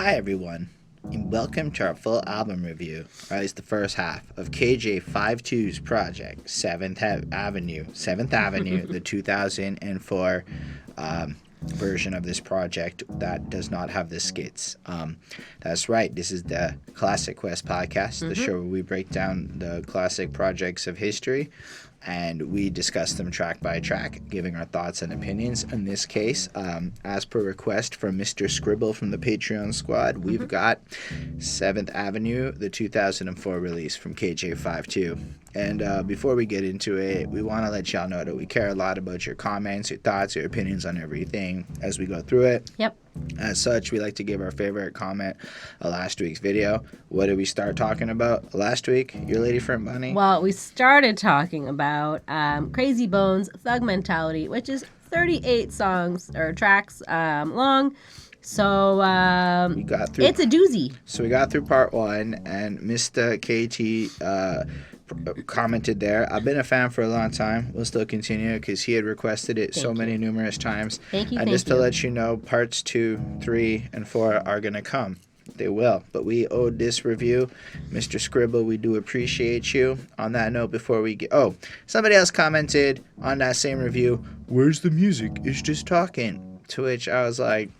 Hi everyone, and welcome to our full album review, or at least the first half, of KJ-52's project, 7th Avenue, the 2004 version of this project that does not have the skits. That's right, this is the Classic Quest podcast, the show where we break down the classic projects of history, and we discuss them track by track, giving our thoughts and opinions. In this case, as per request from Mr. Scribble from the Patreon squad, we've got 7th Avenue, the 2004 release from KJ-52. And before we get into it, we want to let y'all know that we care a lot about your comments, your thoughts, your opinions on everything as we go through it. Yep. As such, we like to give our favorite comment of last week's video. What did we start talking about last week, your lady friend Bunny? Well, we started talking about Crazy Bones' Thug Mentality, which is 38 songs or tracks long. So we got through, it's a doozy. So we got through part one, and Mr. KT commented there. I've been a fan for a long time. We'll still continue because he had requested it many numerous times. Thank you. And just to let you know, parts 2, 3, and 4 are going to come. They will. But we owed this review. Mr. Scribble, we do appreciate you. On that note, before we get... Oh, somebody else commented on that same review, "Where's the music? It's just talking." To which I was like,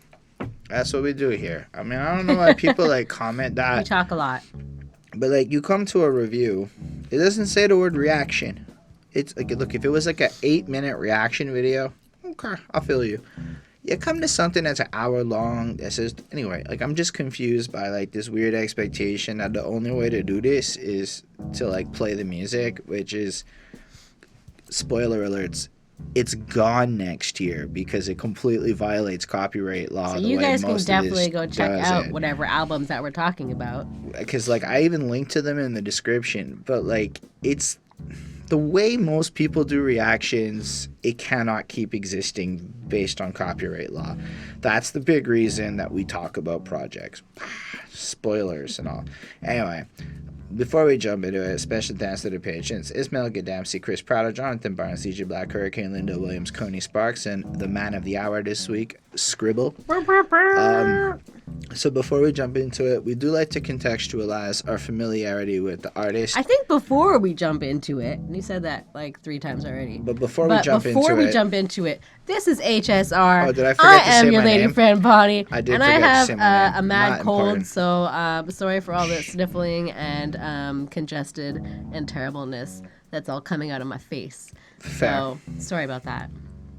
that's what we do here. I mean, I don't know why people comment that. We talk a lot. But you come to a review, it doesn't say the word reaction. It's like, look, if it was like an 8-minute reaction video, okay, I'll feel you. You come to something that's an hour long that says, anyway, I'm just confused by this weird expectation that the only way to do this is to play the music, which is, spoiler alerts, it's gone next year because it completely violates copyright law. So you guys can definitely go check out whatever albums that we're talking about. Because I even linked to them in the description, but it's the way most people do reactions. It cannot keep existing based on copyright law. That's the big reason that we talk about projects. Spoilers and all. Anyway. Before we jump into it, special thanks to the patrons: Ismail Gadamsi, Chris Prado, Jonathan Barnes, CJ Black, Hurricane, Linda Williams, Coney Sparks, and the man of the hour this week, Scribble. So before we jump into it, we do like to contextualize our familiarity with the artist. I think before we jump into it, and you said that 3 times already. But before we jump into it, this is HSR. Oh, did I forget to say am your my lady name? friend Bonnie. I did and forget I have to say my name. a mad Not cold, important. so sorry for all the sniffling and congested and terribleness that's all coming out of my face. Fair. So sorry about that.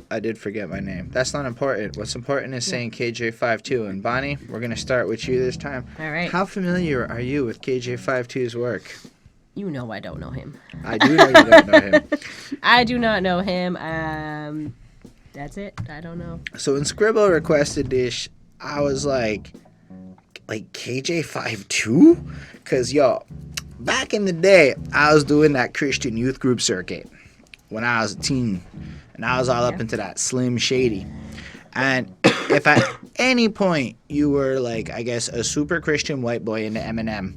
I did forget my name. That's not important. What's important is saying KJ-52. And Bonnie, we're going to start with you this time. All right. How familiar are you with KJ-52's work? You know I don't know him. I do know you don't know him. I do not know him. That's it. I don't know. So when Scribble requested this, I was like KJ-52? Because, back in the day, I was doing that Christian youth group circuit when I was a teen. And I was all up into that Slim Shady. And if at any point you were a super Christian white boy into Eminem,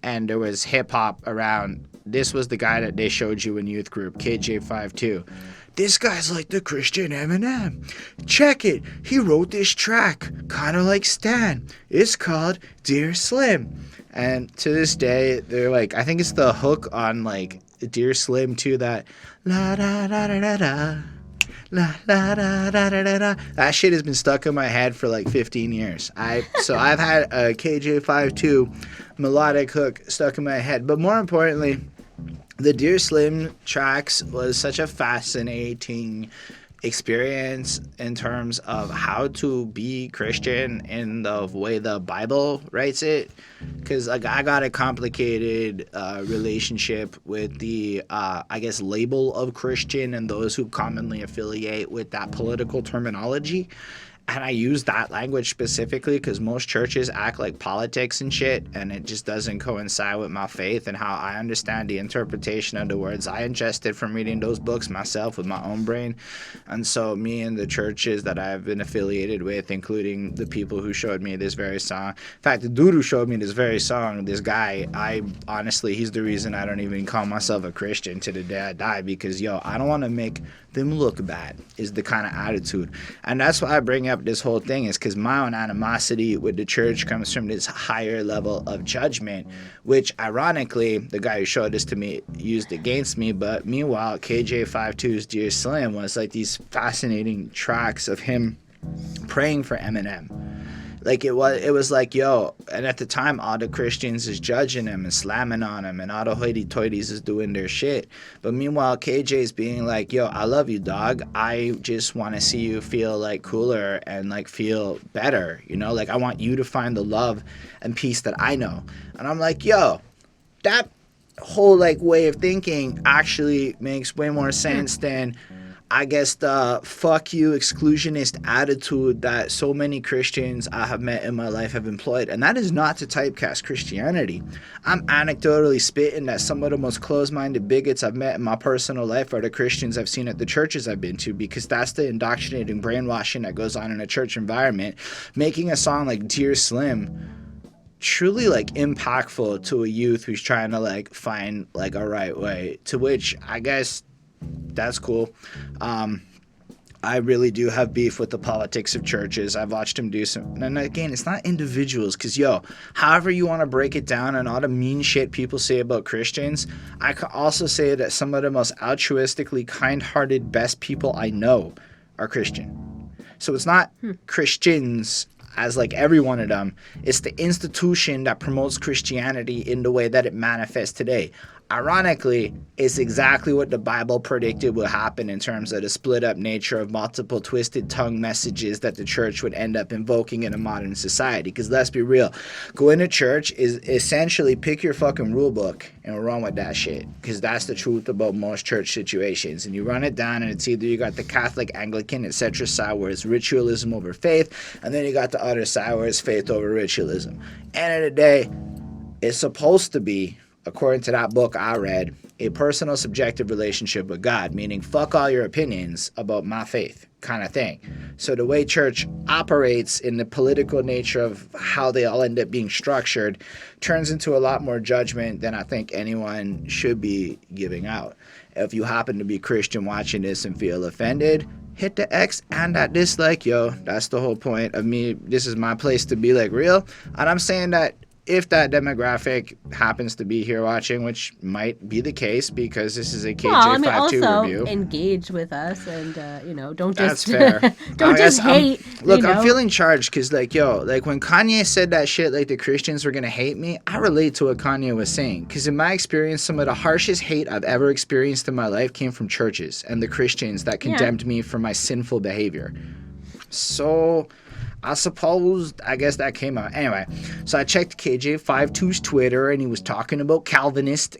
and there was hip hop around, this was the guy that they showed you in youth group, KJ-52. This guy's like the Christian Eminem. Check it. He wrote this track, kind of like Stan. It's called Dear Slim. And to this day, they're I think it's the hook on Dear Slim too, that la da da da da da, la da da da da da. That shit has been stuck in my head for 15 years. I've had a KJ-52 melodic hook stuck in my head. But more importantly, the Dear Slim tracks was such a fascinating experience in terms of how to be Christian in the way the Bible writes it, because I got a complicated relationship with the label of Christian and those who commonly affiliate with that political terminology. And I use that language specifically because most churches act like politics and shit, and it just doesn't coincide with my faith and how I understand the interpretation of the words I ingested from reading those books myself with my own brain. And so me and the churches that I've been affiliated with, including the people who showed me this very song. In fact, the dude who showed me this very song, this guy, he's the reason I don't even call myself a Christian to the day I die, because, I don't want to make them look bad is the kind of attitude. And that's why I bring up this whole thing, is because my own animosity with the church comes from this higher level of judgment, which ironically, the guy who showed this to me used against me. But meanwhile, KJ-52's Dear Slim was like these fascinating tracks of him praying for Eminem. Like it was like, yo, and at the time all the Christians is judging him and slamming on him, and all the hoity-toities is doing their shit. But meanwhile, KJ's being like, yo, I love you, dog. I just want to see you feel like cooler and like feel better, you know? Like I want you to find the love and peace that I know. And I'm like, yo, that whole like way of thinking actually makes way more sense than, I guess, the fuck you exclusionist attitude that so many Christians I have met in my life have employed. And that is not to typecast Christianity. I'm anecdotally spitting that some of the most closed-minded bigots I've met in my personal life are the Christians I've seen at the churches I've been to, because that's the indoctrinating brainwashing that goes on in a church environment. Making a song like Dear Slim truly like impactful to a youth who's trying to like find like a right way, to which I guess that's cool. I really do have beef with the politics of churches. I've watched him do some, and again, it's not individuals, because yo, however you want to break it down and all the mean shit people say about Christians, I can also say that some of the most altruistically kind-hearted best people I know are Christian. So it's not Christians as like every one of them. It's the institution that promotes Christianity in the way that it manifests today. Ironically, it's exactly what the Bible predicted would happen in terms of the split up nature of multiple twisted tongue messages that the church would end up invoking in a modern society. Because let's be real, going to church is essentially pick your fucking rule book and run with that shit. Because that's the truth about most church situations. And you run it down, and it's either you got the Catholic, Anglican, etc. side where it's ritualism over faith, and then you got the other side where it's faith over ritualism. End of the day, it's supposed to be, according to that book I read, a personal subjective relationship with God, meaning fuck all your opinions about my faith kind of thing. So the way church operates in the political nature of how they all end up being structured turns into a lot more judgment than I think anyone should be giving out. If you happen to be Christian watching this and feel offended, hit the X and that dislike, yo. That's the whole point of me. This is my place to be like real. And I'm saying that if that demographic happens to be here watching, which might be the case because this is a KJ-52 also review. Engage with us and, don't That's just fair. don't just hate. Look, I'm feeling charged because, like, yo, like when Kanye said that shit, like the Christians were going to hate me, I relate to what Kanye was saying. Because in my experience, some of the harshest hate I've ever experienced in my life came from churches and the Christians that condemned me for my sinful behavior. So I suppose, I guess that came out. Anyway, so I checked KJ-52's Twitter, and he was talking about Calvinism.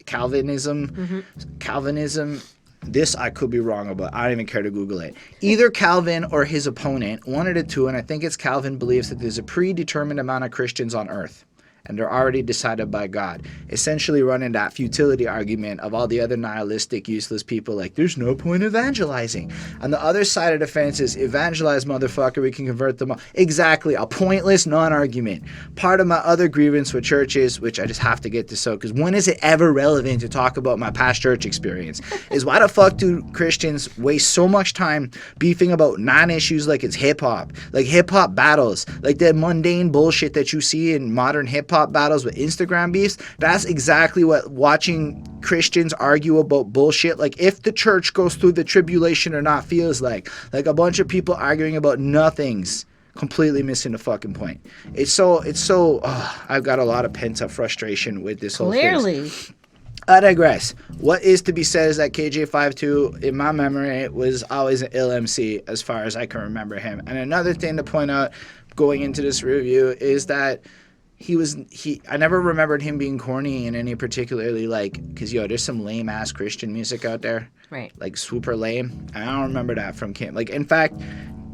Calvinism. This I could be wrong about. I don't even care to Google it. Either Calvin or his opponent, one of the two, and I think it's Calvin, believes that there's a predetermined amount of Christians on earth, and they're already decided by God, essentially running that futility argument of all the other nihilistic, useless people like, there's no point evangelizing. And the other side of the fence is, evangelize, motherfucker, we can convert them all. Exactly, a pointless non-argument. Part of my other grievance with churches, which I just have to get this out, because when is it ever relevant to talk about my past church experience, is why the fuck do Christians waste so much time beefing about non-issues like it's hip-hop, like hip-hop battles, like that mundane bullshit that you see in modern hip-hop battles with Instagram beefs? That's exactly what watching Christians argue about bullshit like if the church goes through the tribulation or not feels like a bunch of people arguing about nothings, completely missing the fucking point. It's so I've got a lot of pent-up frustration with this whole thing. I digress. What is to be said is that KJ-52, in my memory, was always an ill MC as far as I can remember him. And another thing to point out going into this review is that I never remembered him being corny in any particularly, like, because, yo, there's some lame-ass Christian music out there. Right. Like, super lame. I don't remember that from Kim. Like, in fact,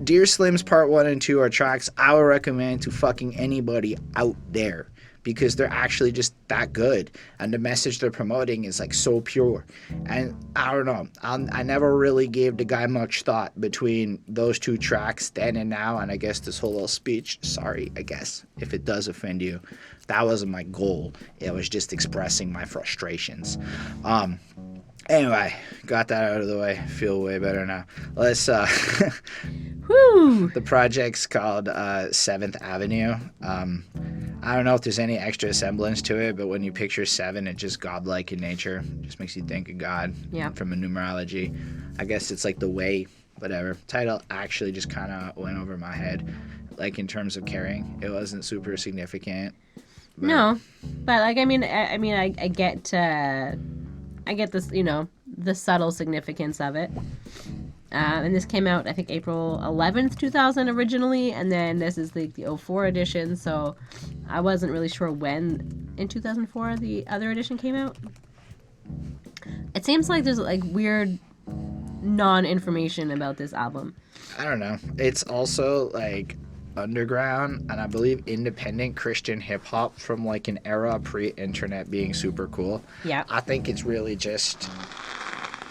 Dear Slim's Part 1 and 2 are tracks I would recommend to fucking anybody out there, because they're actually just that good, and the message they're promoting is like so pure. And I don't know, I never really gave the guy much thought between those two tracks then and now, and I guess this whole little speech, sorry, I guess if it does offend you, that wasn't my goal. It was just expressing my frustrations. Anyway, got that out of the way. Feel way better now. Let's Woo! the project's called 7th Avenue. I don't know if there's any extra semblance to it, but when you picture 7, it's just godlike in nature. It just makes you think of God. Yeah. From a numerology. I guess it's like the way, whatever. Title actually just kind of went over my head. Like in terms of caring, it wasn't super significant. But No, but like I get this, the subtle significance of it. And this came out, I think, April 11th, 2000 originally, and then this is the 04 edition, so I wasn't really sure when in 2004 the other edition came out. It seems like there's like weird non-information about this album. I don't know. It's also like underground and I believe independent Christian hip hop from like an era pre-internet being super cool. Yeah. I think it's really just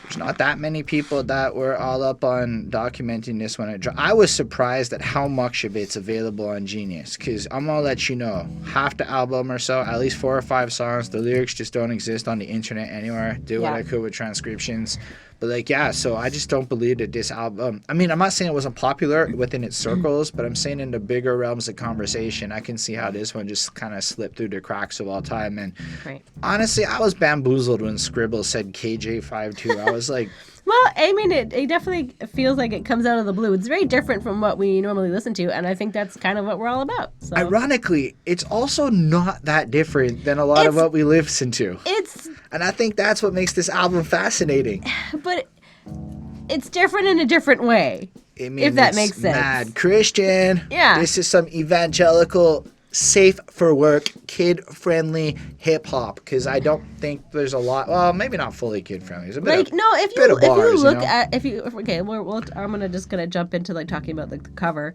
there's not that many people that were all up on documenting this when it dropped. I was surprised at how much of it's available on Genius because I'm gonna let you know half the album or so, at least 4 or 5 songs, the lyrics just don't exist on the internet anywhere. Do what I could with transcriptions. But like, yeah, so I just don't believe that this album, I mean, I'm not saying it wasn't popular within its circles, but I'm saying in the bigger realms of conversation, I can see how this one just kind of slipped through the cracks of all time. And honestly, I was bamboozled when Scribble said KJ-52. I was like, well, I mean, it definitely feels like it comes out of the blue. It's very different from what we normally listen to, and I think that's kind of what we're all about. So. Ironically, it's also not that different than a lot of what we listen to. And I think that's what makes this album fascinating. But it's different in a different way, if that makes sense. Mad Christian. Yeah. This is some evangelical, safe for work, kid-friendly hip-hop, because I don't think there's a lot, well, maybe not fully kid-friendly. There's a bit like, of, no, if bit you of bars, if you look know? at, if you, okay, I'm just going to jump into like talking about like the cover.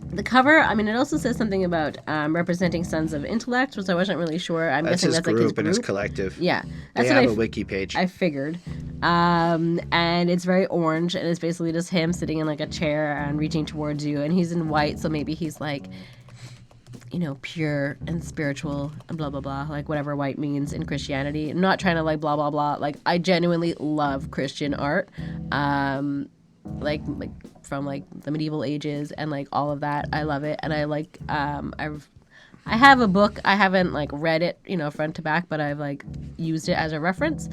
The cover, I mean, it also says something about representing sons of intellect, which I wasn't really sure. I'm guessing his that's group like his group. and his collective. Yeah. They have a wiki page. I figured. And it's very orange, and it's basically just him sitting in like a chair and reaching towards you, and he's in white, so maybe he's like, pure and spiritual and blah, blah, blah, like whatever white means in Christianity. I'm not trying to like blah, blah, blah. Like, I genuinely love Christian art. Like from like the medieval ages and like all of that. I love it. And I like, I have a book. I haven't like read it, front to back, but I've like used it as a reference,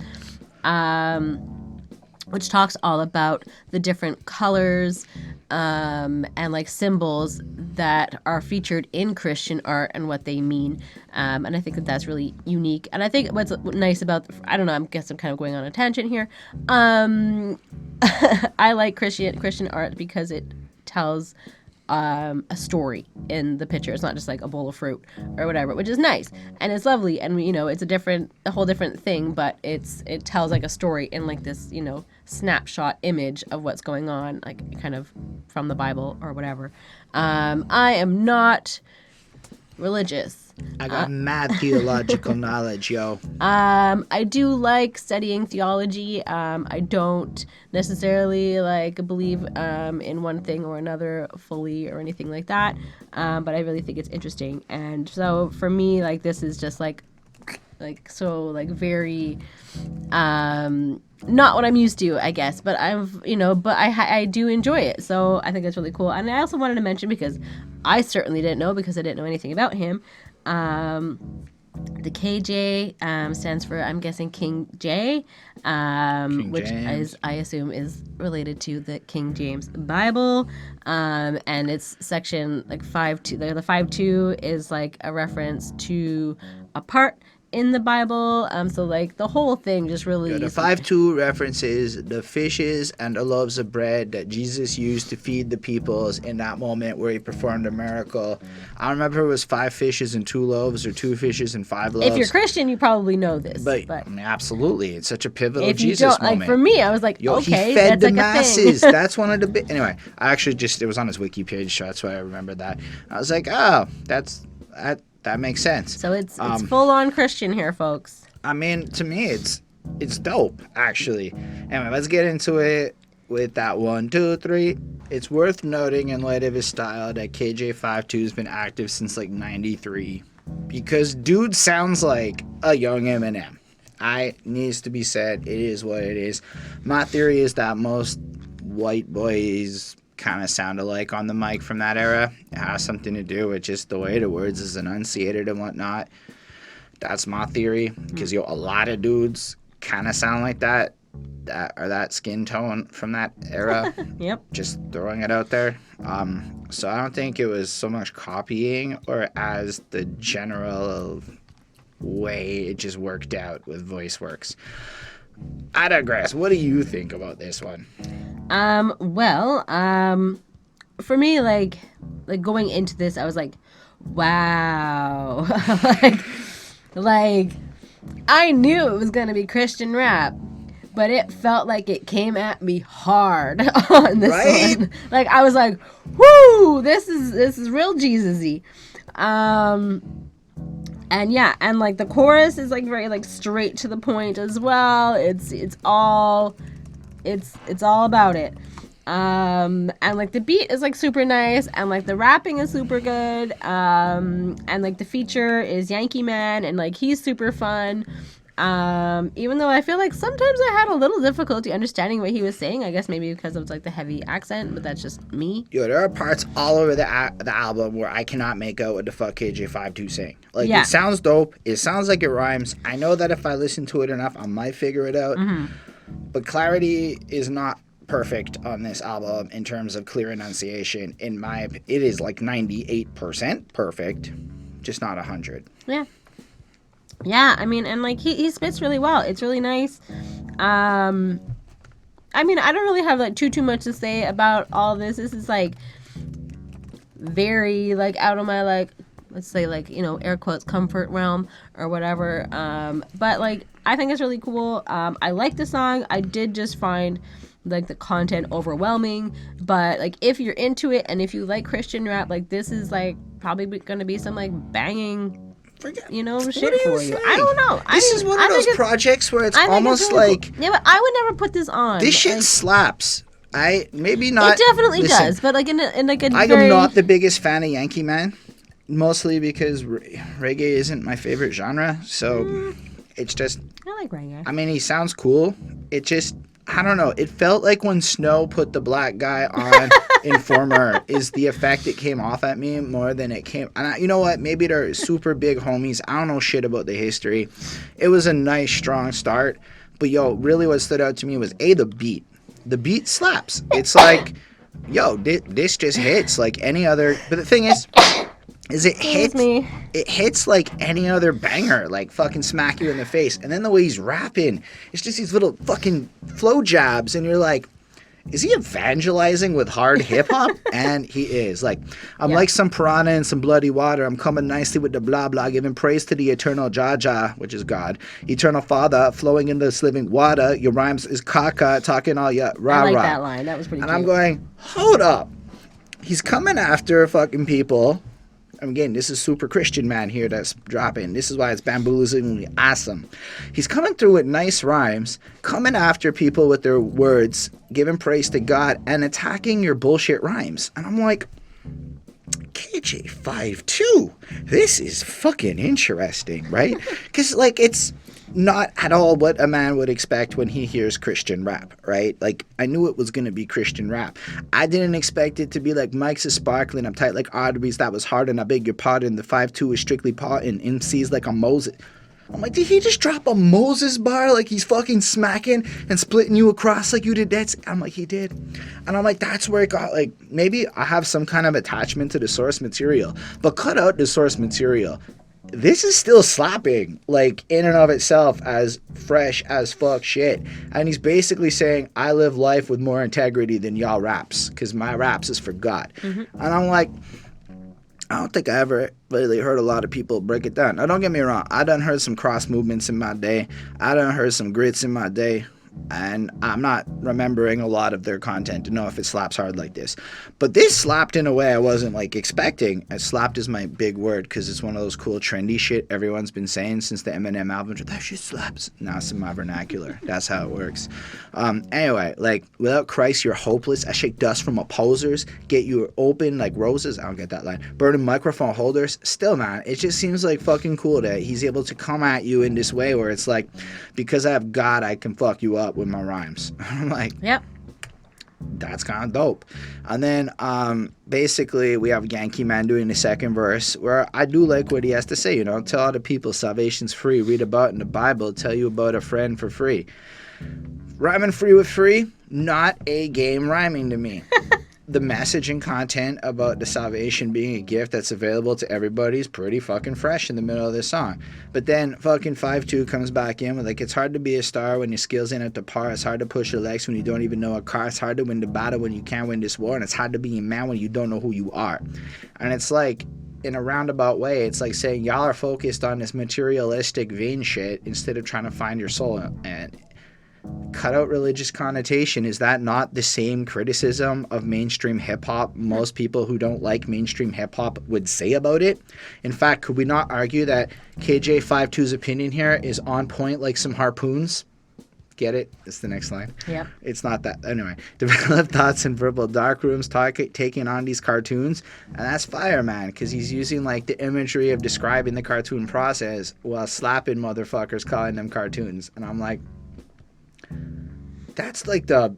which talks all about the different colors, and like symbols that are featured in Christian art and what they mean. And I think that that's really unique. And I think what's nice about, I don't know, I guess I'm kind of going on a tangent here. I like Christian art because it tells a story in the picture. It's not just like a bowl of fruit or whatever, which is nice and it's lovely, and it's a whole different thing, but it tells like a story in like this snapshot image of what's going on, like kind of from the Bible or whatever. I am not religious. I got mad theological knowledge, yo. I do like studying theology. I don't necessarily like believe in one thing or another fully or anything like that. But I really think it's interesting. And so for me, like, this is just like very not what I'm used to, I guess, but I do enjoy it. So I think that's really cool. And I also wanted to mention, because I certainly didn't know, because I didn't know anything about him, the KJ stands for, I'm guessing, King J, which James. is, I assume, is related to the King James Bible, and it's section like 5.2. The 5.2 is like a reference to a part in the Bible, so like the whole thing just really. The 5.2 references the fishes and the loaves of bread that Jesus used to feed the peoples in that moment where he performed a miracle. I don't remember if it was 5 fishes and 2 loaves or 2 fishes and 5 loaves. If you're Christian, you probably know this. But I mean, absolutely, it's such a pivotal if you Jesus don't, moment. Like for me, I was like, Yo, okay, he fed that's the like masses. a thing. That's one of the anyway. I actually it was on his wiki page, so that's why I remember that. I was like, oh, that makes sense. So it's full on Christian here, folks. I mean, to me, it's dope, actually. Anyway, let's get into it with that 1, 2, 3. It's worth noting, in light of his style, that KJ-52 has been active since like '93, because dude sounds like a young Eminem. Needs to be said. It is what it is. My theory is that most white boys kind of sound alike on the mic from that era. It has something to do with just the way the words is enunciated and whatnot. That's my theory, because a lot of dudes kind of sound like that or that skin tone from that era. Yep. Just throwing it out there. So I don't think it was so much copying or as the general way it just worked out with voice works. I digress. What do you think about this one? Well, for me, like going into this, I was like, wow. like I knew it was gonna be Christian rap, but it felt like it came at me hard on this one. Like I was like, whoo, this is real Jesus-y. And yeah, and like the chorus is like very like straight to the point as well. It's all about it. And like the beat is like super nice, and like the rapping is super good. And like the feature is Yankee Man, and like he's super fun. Even though I feel like sometimes I had a little difficulty understanding what he was saying. I guess maybe because of like the heavy accent, but that's just me. There are parts all over the album where I cannot make out what the fuck KJ-52 saying. Like, It sounds dope. It sounds like it rhymes. I know that if I listen to it enough, I might figure it out. Mm-hmm. But clarity is not perfect on this album in terms of clear enunciation. It is like 98% perfect, just not 100. Yeah. Yeah, I mean, and like he spits really well. It's really nice. I mean, I don't really have like too much to say about all this. This is like very like out of my like, let's say like, air quotes comfort realm or whatever. But like I think it's really cool. I like the song. I did just find like the content overwhelming, but like if you're into it and if you like Christian rap, like this is like probably gonna be some like banging shit for you. I don't know. This is one of those projects where it's almost really like... Cool. Yeah, but I would never put this on. This shit slaps. Maybe not... It definitely does, but like in like a I am not the biggest fan of Yankee Man, mostly because reggae isn't my favorite genre, so it's just... I like reggae. I mean, he sounds cool. It just... I don't know. It felt like when Snow put the black guy on Informer is the effect it came off at me more than it came. And you know what? Maybe they're super big homies. I don't know shit about the history. It was a nice, strong start. But, really what stood out to me was, the beat. The beat slaps. It's like, this just hits like any other. But the thing is it hits like any other banger, like fucking smack you in the face. And then the way he's rapping, it's just these little fucking flow jabs, and you're like, is he evangelizing with hard hip-hop? And he is. Like, I'm like some piranha in some bloody water. I'm coming nicely with the blah blah, giving praise to the eternal Jaja, which is God, eternal Father, flowing in this living water. Your rhymes is caca, talking all rah rah. I like that line. That was pretty cute. And I'm going, hold up. He's coming after fucking people. Again, this is super Christian man here that's dropping. This is why it's bamboozlingly awesome. He's coming through with nice rhymes, coming after people with their words, giving praise to God, and attacking your bullshit rhymes. And I'm like, KJ-52, this is fucking interesting, right? Because, like, it's not at all what a man would expect when he hears Christian rap, right? Like, I knew it was going to be Christian rap. I didn't expect it to be like Mike's is sparkling, I'm tight like arteries, that was hard, and I beg your pardon, the 5'2" is strictly pot, and MC's like a Moses. I'm like, did he just drop a Moses bar like he's fucking smacking and splitting you across like you did that? I'm like, he did. And I'm like, that's where it got, like, maybe I have some kind of attachment to the source material, but cut out the source material. This is still slapping, like, in and of itself as fresh as fuck shit. And he's basically saying, I live life with more integrity than y'all raps, because my raps is for God. Mm-hmm. And I'm like, I don't think I ever really heard a lot of people break it down. Now, don't get me wrong. I done heard some cross movements in my day. I done heard some grits in my day. and I'm not remembering a lot of their content to know if it slaps hard like this. But this slapped in a way I wasn't like expecting. Slapped is my big word because it's one of those cool trendy shit everyone's been saying since the Eminem album. That shit slaps. Now it's in my vernacular. That's how it works. Anyway, like, without Christ, you're hopeless. I shake dust from opposers. Get you open like roses. I don't get that line. Burning microphone holders. Still, man, it just seems like fucking cool that he's able to come at you in this way where it's like, because I have God, I can fuck you up with my rhymes. I'm like, yep, that's kind of dope. And then basically we have Yankee Man doing the second verse, where I do like what he has to say, you know, tell other people salvation's free, read about in the Bible, tell you about a friend for free. Rhyming free with free, not a game rhyming to me. The message and content about the salvation being a gift that's available to everybody is pretty fucking fresh in the middle of this song. But then fucking 52 comes back in with like, it's hard to be a star when your skills ain't at the par. It's hard to push your legs when you don't even know a car. It's hard to win the battle when you can't win this war. And it's hard to be a man when you don't know who you are. And it's like, in a roundabout way, it's like saying y'all are focused on this materialistic vain shit instead of trying to find your soul. And cut out religious connotation. Is that not the same criticism of mainstream hip-hop most people who don't like mainstream hip-hop would say about it? In fact, could we not argue that KJ-52's opinion here is on point like some harpoons? Get it? It's the next line. Yeah. It's not that. Anyway, develop thoughts in verbal dark rooms, taking on these cartoons. And that's fire, man, because he's using like the imagery of describing the cartoon process while slapping motherfuckers calling them cartoons. And I'm like, that's like the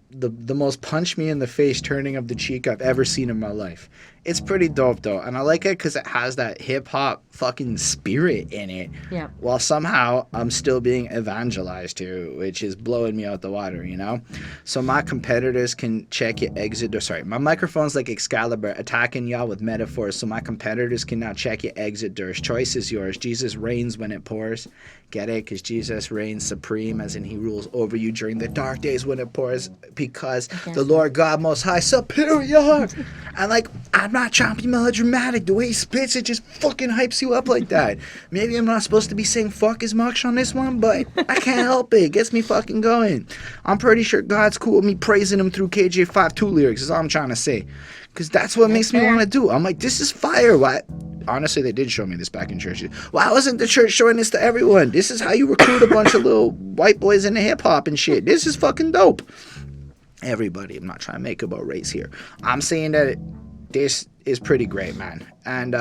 most punch me in the face turning of the cheek I've ever seen in my life. It's pretty dope though, and I like it because it has that hip hop fucking spirit in it. Yeah. While somehow I'm still being evangelized to, which is blowing me out the water, you know. So my competitors can check your exit. My microphone's like Excalibur attacking y'all with metaphors. So my competitors can now check your exit doors. Choice is yours. Jesus reigns when it pours. Get it? Because Jesus reigns supreme, as in he rules over you during the dark days when it pours. Because the Lord God Most High superior. And like, I'm not trying to be melodramatic. The way he spits, it just fucking hypes you up like that. Maybe I'm not supposed to be saying fuck as much on this one, but I can't help it. It gets me fucking going. I'm pretty sure God's cool with me praising him through KJ-52 lyrics, is all I'm trying to say. Because that's what makes me want to do. I'm like, this is fire. Why? Honestly, they did show me this back in church. Why wasn't the church showing this to everyone? This is how you recruit a bunch of little white boys into hip-hop and shit. This is fucking dope. Everybody, I'm not trying to make about race here. I'm saying that this is pretty great, man. And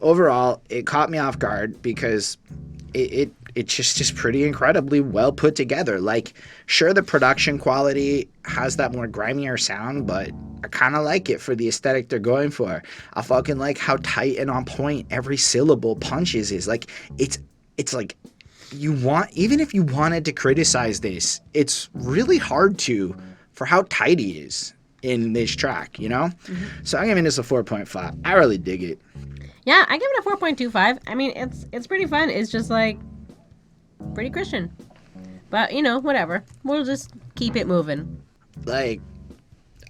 overall, it caught me off guard because it's just pretty incredibly well put together. Like, sure, the production quality has that more grimier sound, but I kind of like it for the aesthetic they're going for. I fucking like how tight and on point every syllable punches is. Like, it's like, even if you wanted to criticize this, it's really hard to, for how tight he is in this track, you know? Mm-hmm. So I'm giving this a 4.5. I really dig it. Yeah, I give it a 4.25. I mean, it's pretty fun. It's just like pretty Christian. But, you know, whatever. We'll just keep it moving. Like,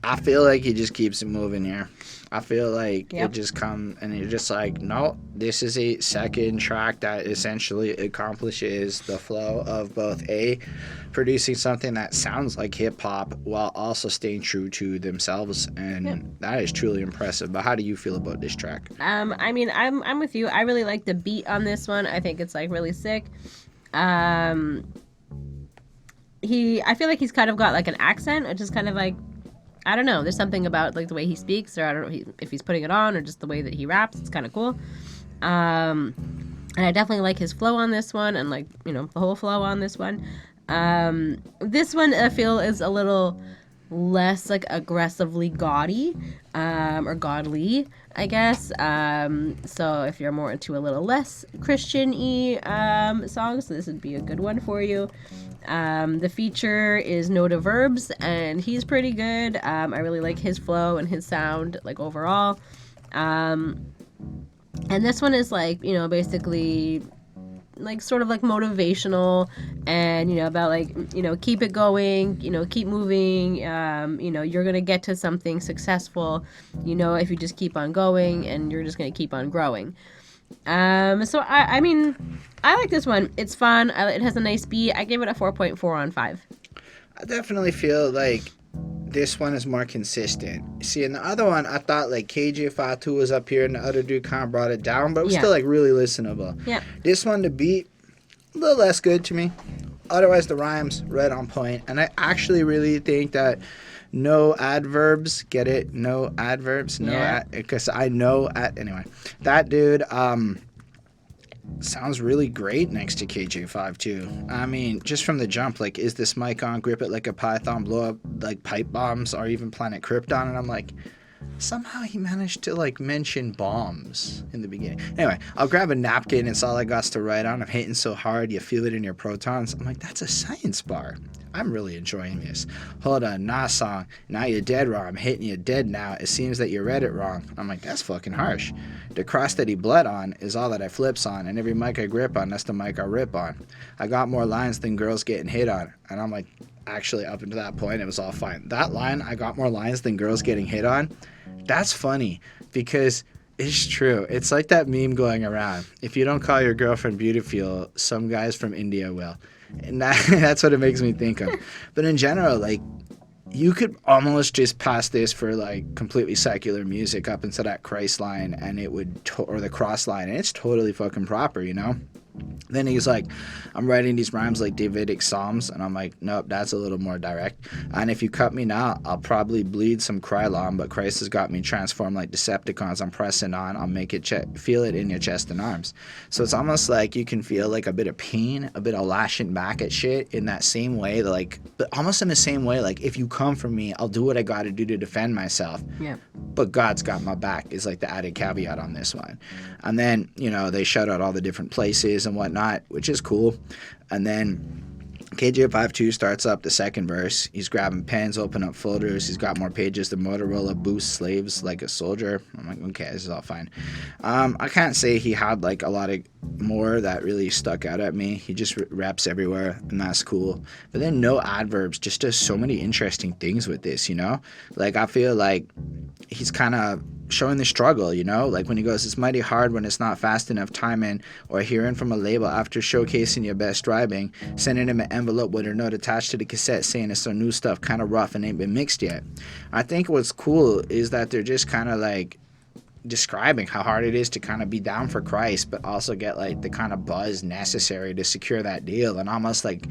I feel like he just keeps it moving here. I feel like it just comes and you're just like, no, this is a second track that essentially accomplishes the flow of both producing something that sounds like hip hop while also staying true to themselves, and that is truly impressive. But how do you feel about this track? I mean, I'm with you. I really like the beat on this one. I think it's like really sick. I feel like he's kind of got like an accent, which is kind of like, I don't know. There's something about like the way he speaks, or I don't know if he's putting it on, or just the way that he raps. It's kind of cool. And I definitely like his flow on this one, and like, you know, the whole flow on this one. This one I feel is a little less like aggressively gaudy, or godly, I guess. So if you're more into a little less Christian-y songs, this would be a good one for you. The feature is Knowdaverbs, and he's pretty good. I really like his flow and his sound, like, overall. And this one is, like, you know, basically, like, sort of, like, motivational and, you know, about, like, you know, keep it going, you know, keep moving, you know, you're gonna get to something successful, you know, if you just keep on going, and you're just gonna keep on growing. So I mean, I like this one. It's fun. It has a nice beat. I give it a 4.4 on 5. I definitely feel like this one is more consistent. See, in the other one, I thought like KJ-52 was up here and the other dude kind of brought it down, but it was Yeah. still like really listenable. Yeah. This one, the beat, a little less good to me. Otherwise, the rhymes, right on point. And I actually really think that no adverbs, get it? No adverbs, Yeah. because I know anyway. That dude, sounds really great next to KJ-52. I mean, just from the jump, like, is this mic on? Grip it like a python, blow up like pipe bombs, or even Planet Krypton. And I'm like, somehow he managed to like mention bombs in the beginning. Anyway, I'll grab a napkin. It's all I got to write on. I'm hitting so hard, you feel it in your protons. I'm like, that's a science bar. I'm really enjoying this. Hold on, nah song. Now you're dead wrong. I'm hitting you dead now. It seems that you read it wrong. I'm like, that's fucking harsh. The cross that he bled on is all that I flips on, and every mic I grip on, that's the mic I rip on. I got more lines than girls getting hit on. And I'm like, actually, up until that point, it was all fine. That line, I got more lines than girls getting hit on, that's funny because it's true. It's like that meme going around. If you don't call your girlfriend beautiful, some guys from India will. And that's what it makes me think of. But in general, like, you could almost just pass this for like completely secular music up into that Christ line, and it would, or the cross line, and it's totally fucking proper, you know? Then he's like, I'm writing these rhymes like Davidic Psalms, and I'm like, nope, that's a little more direct. And if you cut me now, I'll probably bleed some Krylon, but Christ has got me transformed like Decepticons. I'm pressing on, I'll make it feel it in your chest and arms. So it's almost like you can feel like a bit of pain, a bit of lashing back at shit in that same way, like, but almost in the same way, like, if you come for me, I'll do what I gotta do to defend myself. Yeah. But God's got my back is like the added caveat on this one. And then, you know, they shout out all the different places and whatnot, which is cool. And then KJ-52 starts up the second verse. He's grabbing pens, opening up folders. He's got more pages than Motorola boosts slaves like a soldier. I'm like, okay, this is all fine. I can't say he had like a lot of more that really stuck out at me. He just raps everywhere, and that's cool. But then no adverbs just does so many interesting things with this, you know? Like, I feel like he's kind of showing the struggle, you know, like when he goes, it's mighty hard when it's not fast enough timing, or hearing from a label after showcasing your best driving, sending him an envelope with a note attached to the cassette saying it's some new stuff, kind of rough and ain't been mixed yet. I think what's cool is that they're just kind of like describing how hard it is to kind of be down for Christ, but also get like the kind of buzz necessary to secure that deal, and almost like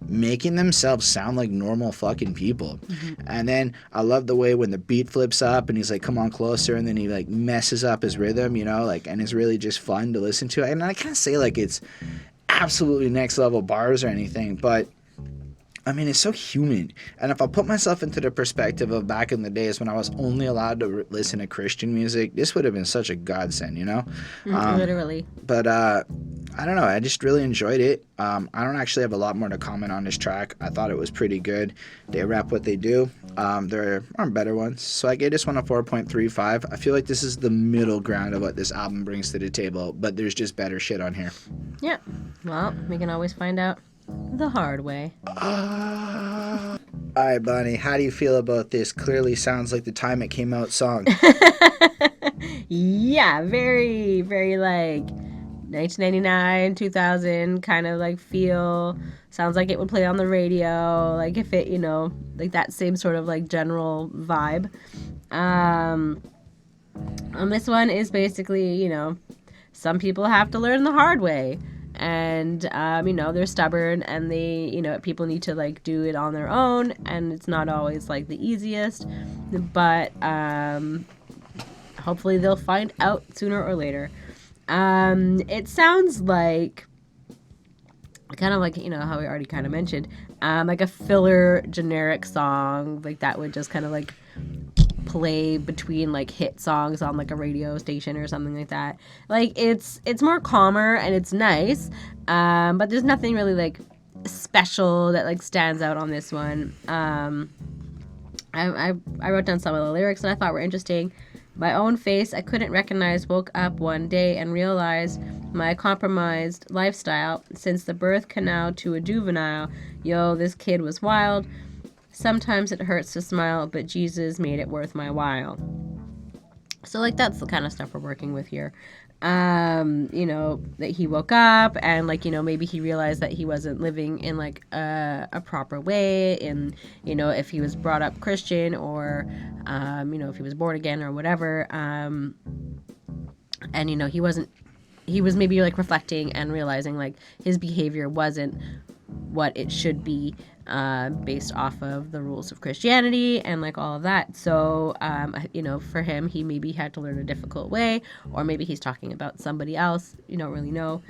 making themselves sound like normal fucking people. Mm-hmm. And then I love the way when the beat flips up and he's like, come on closer, and then he like messes up his rhythm, you know, like, and it's really just fun to listen to. And I can't say like it's absolutely next level bars or anything, but I mean, it's so human. And if I put myself into the perspective of back in the days when I was only allowed to listen to Christian music, this would have been such a godsend, you know? Literally. But I don't know. I just really enjoyed it. I don't actually have a lot more to comment on this track. I thought it was pretty good. They rap what they do. There are better ones. So I gave this one a 4.35. I feel like this is the middle ground of what this album brings to the table, but there's just better shit on here. Yeah. Well, we can always find out the hard way. All right, Bonnie, how do you feel about this? Clearly sounds like the time it came out song. Yeah, very, very like 1999, 2000 kind of like feel. Sounds like it would play on the radio, like if it, you know, like that same sort of like general vibe. This one is basically, you know, some people have to learn the hard way. And, you know, they're stubborn and they, you know, people need to like do it on their own, and it's not always like the easiest, but hopefully they'll find out sooner or later. It sounds like kind of like, you know, how we already kind of mentioned, like a filler generic song, like that would just kind of like play between like hit songs on like a radio station or something like that. Like it's more calmer and it's nice, but there's nothing really like special that like stands out on this one. I wrote down some of the lyrics that I thought were interesting. My own face I couldn't recognize, woke up one day and realized my compromised lifestyle since the birth canal to a juvenile. Yo, this kid was wild. Sometimes it hurts to smile, but Jesus made it worth my while. So, like, that's the kind of stuff we're working with here. That he woke up and, like, maybe he realized that he wasn't living in, like, a proper way. And, if he was brought up Christian or, if he was born again or whatever. And, he was maybe, like, reflecting and realizing, like, his behavior wasn't what it should be, based off of the rules of Christianity and, like, all of that. So, for him, he maybe had to learn a difficult way, or maybe he's talking about somebody else. You don't really know.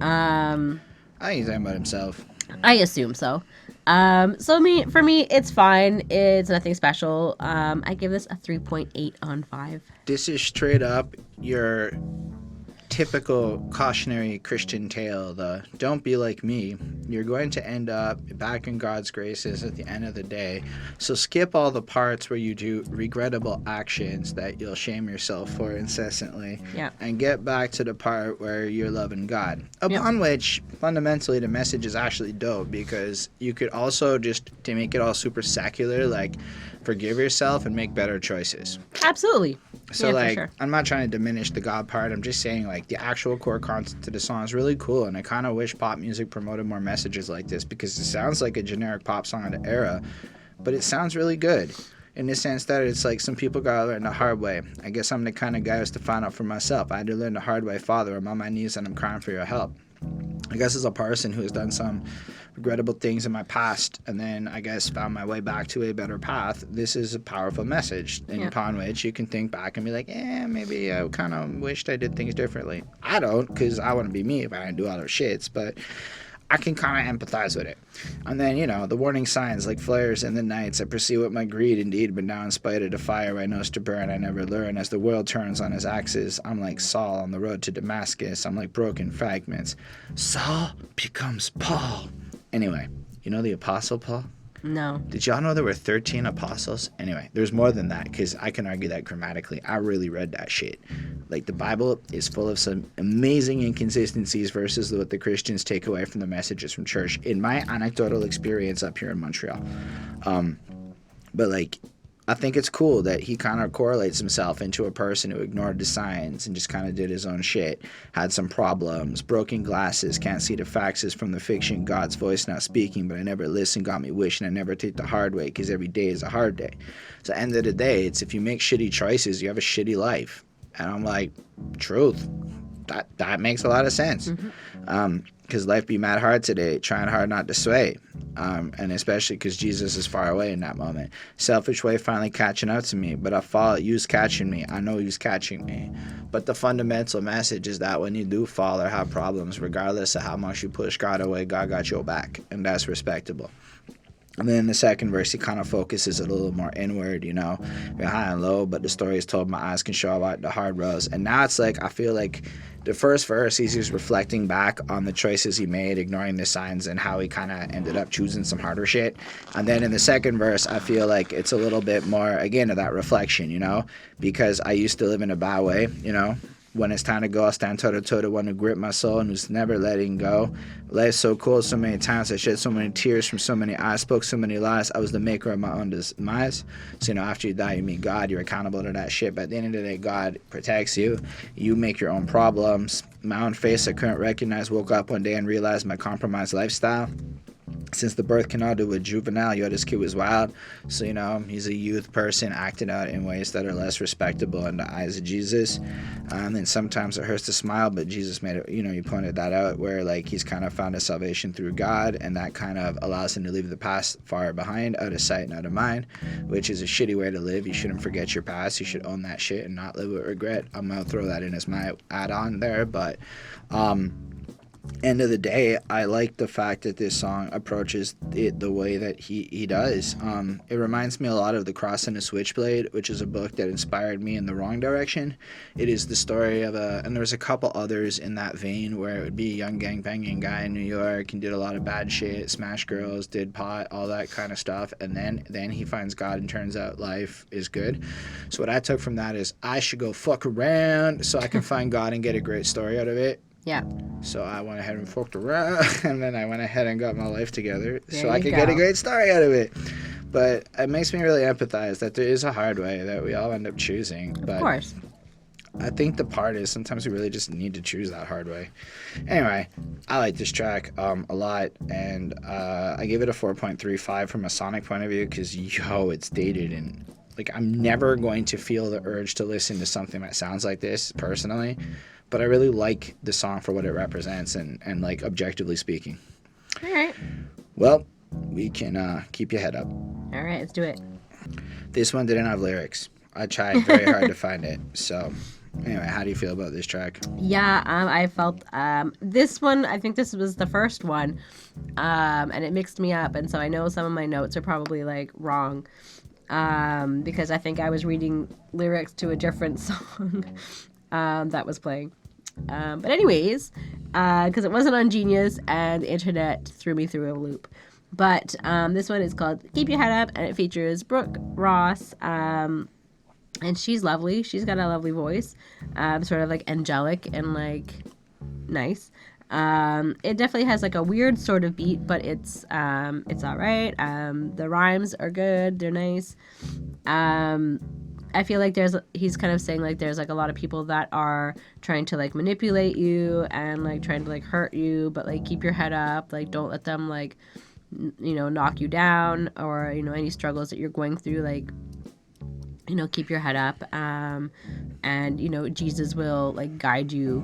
I think he's talking about himself. I assume so. For me, it's fine. It's nothing special. I give this a 3.8 on 5. This is straight up your typical cautionary Christian tale. The don't be like me. You're going to end up back in God's graces at the end of the day. So skip all the parts where you do regrettable actions that you'll shame yourself for incessantly. Yeah. And get back to the part where you're loving God. Upon which, fundamentally, the message is actually dope, because you could also, just to make it all super secular, like, forgive yourself and make better choices. Absolutely. So, yeah, like, sure. I'm not trying to diminish the God part. I'm just saying, like, the actual core concept of the song is really cool. And I kind of wish pop music promoted more messages like this, because it sounds like a generic pop song of the era, but it sounds really good in the sense that it's like some people got to learn the hard way. I guess I'm the kind of guy who has to find out for myself. I had to learn the hard way. Father, I'm on my knees and I'm crying for your help. I guess as a person who has done some regrettable things in my past and then I guess found my way back to a better path, this is a powerful message upon which you can think back and be like, maybe I kind of wished I did things differently. I don't, because I wouldn't be me if I didn't do all those shits, but I can kind of empathize with it. And then, the warning signs like flares in the nights. I pursue with my greed indeed, but now in spite of the fire I know to burn, I never learn. As the world turns on his axis, I'm like Saul on the road to Damascus. I'm like broken fragments. Saul becomes Paul. Anyway, the Apostle Paul? No. Did y'all know there were 13 apostles? Anyway, there's more than that, because I can argue that grammatically. I really read that shit. Like, the Bible is full of some amazing inconsistencies versus what the Christians take away from the messages from church, in my anecdotal experience up here in Montreal. But, like, I think it's cool that he kind of correlates himself into a person who ignored the signs and just kind of did his own shit, had some problems, broken glasses, can't see the faxes from the fiction, God's voice not speaking, but I never listen, got me wishing I never take the hard way, because every day is a hard day. So at the end of the day, it's if you make shitty choices, you have a shitty life. And I'm like, truth. That makes a lot of sense. Because life be mad hard today, trying hard not to sway. And especially because Jesus is far away in that moment. Selfish way finally catching up to me, but I fall, you's catching me. I know you's catching me. But the fundamental message is that when you do fall or have problems, regardless of how much you push God away, God got your back. And that's respectable. And then in the second verse, he kind of focuses a little more inward, you're high and low, but the story is told, my eyes can show about the hard roads. And now it's like, I feel like the first verse, he's just reflecting back on the choices he made, ignoring the signs, and how he kind of ended up choosing some harder shit. And then in the second verse, I feel like it's a little bit more, again, of that reflection, because I used to live in a bad way, When it's time to go, I'll stand toe-to-toe to one who gripped my soul and who's never letting go. Life's so cold so many times. I shed so many tears from so many eyes. Spoke so many lies. I was the maker of my own demise. So, after you die, you meet God. You're accountable to that shit. But at the end of the day, God protects you. You make your own problems. My own face I couldn't recognize. Woke up one day and realized my compromised lifestyle. Since the birth canal to a juvenile, this kid was wild. So, he's a youth person acting out in ways that are less respectable in the eyes of Jesus. And sometimes it hurts to smile, but Jesus made it, he pointed that out, where, like, he's kind of found his salvation through God, and that kind of allows him to leave the past far behind, out of sight and out of mind, which is a shitty way to live. You shouldn't forget your past. You should own that shit and not live with regret. I'm going to throw that in as my add-on there, but, end of the day, I like the fact that this song approaches it the way that he does. It reminds me a lot of The Cross and the Switchblade, which is a book that inspired me in the wrong direction. It is the story of and there's a couple others in that vein, where it would be a young gangbanging guy in New York and did a lot of bad shit, smashed girls, did pot, all that kind of stuff, and then he finds God and turns out life is good. So what I took from that is I should go fuck around so I can find God and get a great story out of it. Yeah. So I went ahead and fucked around, and then I went ahead and got my life together so I could go. get a great story out of it. But it makes me really empathize that there is a hard way that we all end up choosing. Of But course. I think the part is sometimes we really just need to choose that hard way. Anyway, I like this track a lot, and I give it a 4.35 from a sonic point of view because, it's dated, and like I'm never going to feel the urge to listen to something that sounds like this personally, but I really like the song for what it represents and like objectively speaking. All right. Well, we can keep your head up. All right, let's do it. This one didn't have lyrics. I tried very hard to find it, so... Anyway, how do you feel about this track? Yeah, I felt this one, I think this was the first one, and it mixed me up, and so I know some of my notes are probably like wrong, because I think I was reading lyrics to a different song that was playing. But anyways, because it wasn't on Genius, and the internet threw me through a loop. But this one is called Keep Your Head Up, and it features Brook, Ross, and she's lovely. She's got a lovely voice, sort of like angelic and like nice. It definitely has like a weird sort of beat, but it's all right. The rhymes are good. They're nice. I feel like he's kind of saying like there's like a lot of people that are trying to like manipulate you and like trying to like hurt you, but like keep your head up. Like don't let them like knock you down, or any struggles that you're going through, like keep your head up, and Jesus will like guide you,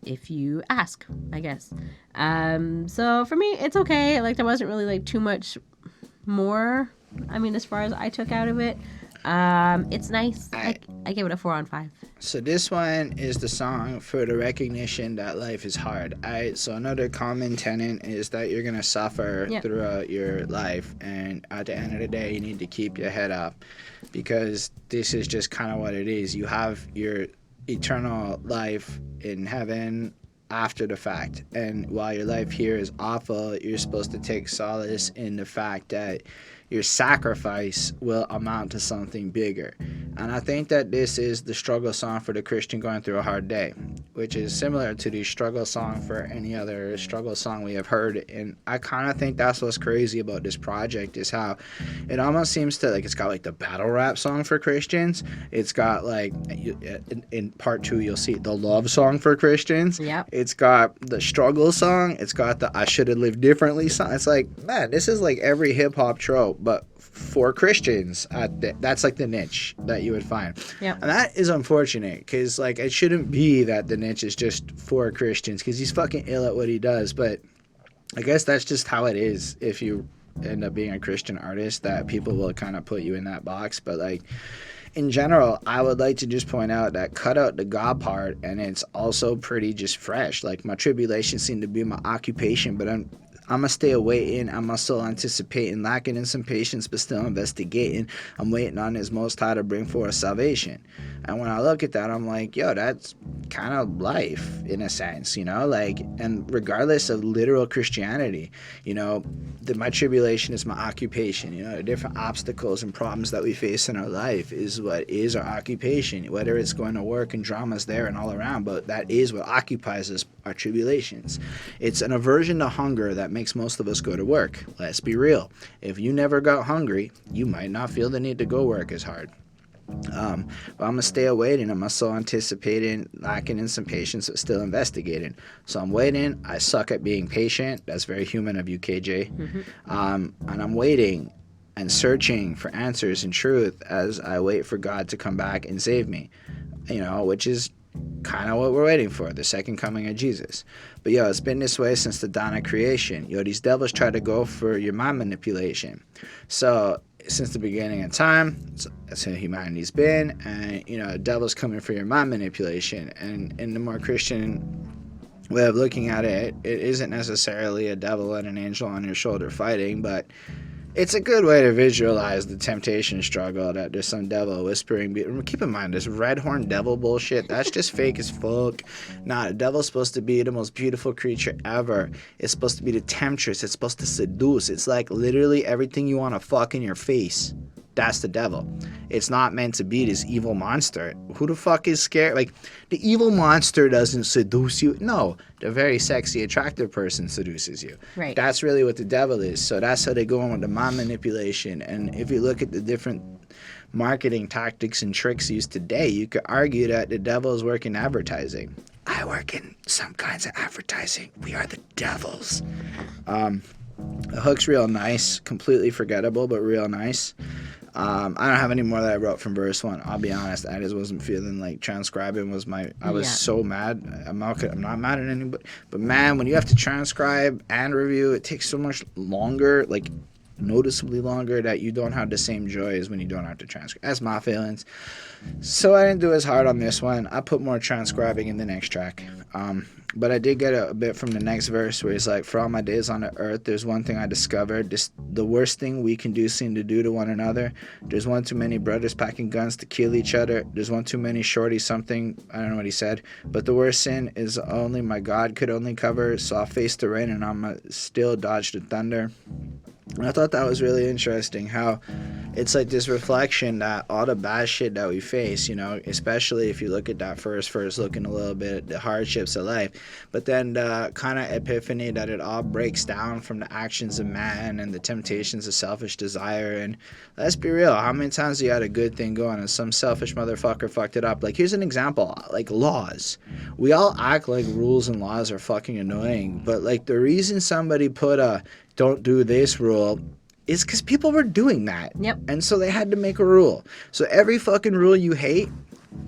if you ask, I guess. So for me it's okay. Like there wasn't really like too much more, as far as I took out of it. It's nice. I give it a 4 on 5. So this one is the song for the recognition that life is hard. So another common tenet is that you're going to suffer throughout your life, and at the end of the day you need to keep your head up, because this is just kind of what it is. You have your eternal life in heaven after the fact, and while your life here is awful, you're supposed to take solace in the fact that your sacrifice will amount to something bigger. And I think that this is the struggle song for the Christian going through a hard day, which is similar to the struggle song for any other struggle song we have heard. And I kind of think that's what's crazy about this project, is how it almost seems to like, it's got like the battle rap song for Christians. It's got like, in part 2 you'll see the love song for Christians. Yep. It's got the struggle song. It's got the I should have lived differently song. It's like, man, this is like every hip hop trope, but for Christians. That's like the niche that you would find. Yeah. And that is unfortunate, because like it shouldn't be that the niche is just for Christians, because he's fucking ill at what he does. But I guess that's just how it is if you end up being a Christian artist, that people will kind of put you in that box. But like in general, I would like to just point out that cut out the God part, and it's also pretty just fresh. Like my tribulation seemed to be my occupation, but I'm going to stay awaiting. I'm still anticipating, lacking in some patience, but still investigating. I'm waiting on His Most High to bring forth salvation. And when I look at that, I'm like, yo, that's kind of life in a sense, like, and regardless of literal Christianity, my tribulation is my occupation. The different obstacles and problems that we face in our life is what is our occupation, whether it's going to work and dramas there and all around, but that is what occupies us, our tribulations. It's an aversion to hunger that makes most of us go to work. Let's be real. If you never got hungry, you might not feel the need to go work as hard. But I'm going to stay awaiting. I'm still anticipating, lacking in some patience, but still investigating. So I'm waiting. I suck at being patient. That's very human of you, KJ. Mm-hmm. And I'm waiting and searching for answers and truth as I wait for God to come back and save me, which is kind of what we're waiting for, the second coming of Jesus. But it's been this way since the dawn of creation. These devils try to go for your mind manipulation. So since the beginning of time, that's how humanity's been, and the devil's coming for your mind manipulation. And in the more Christian way of looking at it, it isn't necessarily a devil and an angel on your shoulder fighting, but it's a good way to visualize the temptation struggle, that there's some devil whispering. Keep in mind, this red horn devil bullshit, that's just fake as fuck. Nah, the devil's supposed to be the most beautiful creature ever. It's supposed to be the temptress. It's supposed to seduce. It's like literally everything you want to fuck in your face. That's the devil. It's not meant to be this evil monster. Who the fuck is scared? Like, the evil monster doesn't seduce you. No, the very sexy, attractive person seduces you. Right. That's really what the devil is. So that's how they go on with the mind manipulation. And if you look at the different marketing tactics and tricks used today, you could argue that the devils work in advertising. I work in some kinds of advertising. We are the devils. The hook's real nice, completely forgettable, but real nice. I don't have any more that I wrote from verse 1. I'll be honest, I just wasn't feeling like transcribing was I was so mad. I'm not mad at anybody, but man, when you have to transcribe and review, it takes so much longer, like noticeably longer, that you don't have the same joy as when you don't have to transcribe. That's my feelings. So I didn't do as hard on this one. I put more transcribing in the next track. But I did get a bit from the next verse where he's like, for all my days on the earth, there's one thing I discovered. The worst thing we can do seem to do to one another. There's one too many brothers packing guns to kill each other. There's one too many shorties something. I don't know what he said. But the worst sin is only my God could only cover. So I'll face the rain and I'ma still dodge the thunder. And I thought that was really interesting, how it's like this reflection that all the bad shit that we face, you know, especially if you look at that first looking a little bit at the hardships of life, but then the kind of epiphany that it all breaks down from the actions of man and the temptations of selfish desire. And let's be real, how many times you had a good thing going and some selfish motherfucker fucked it up? Like, here's an example, like laws. We all act like rules and laws are fucking annoying, but like the reason somebody put a don't do this rule is because people were doing that. Yep. And so they had to make a rule. So every fucking rule you hate,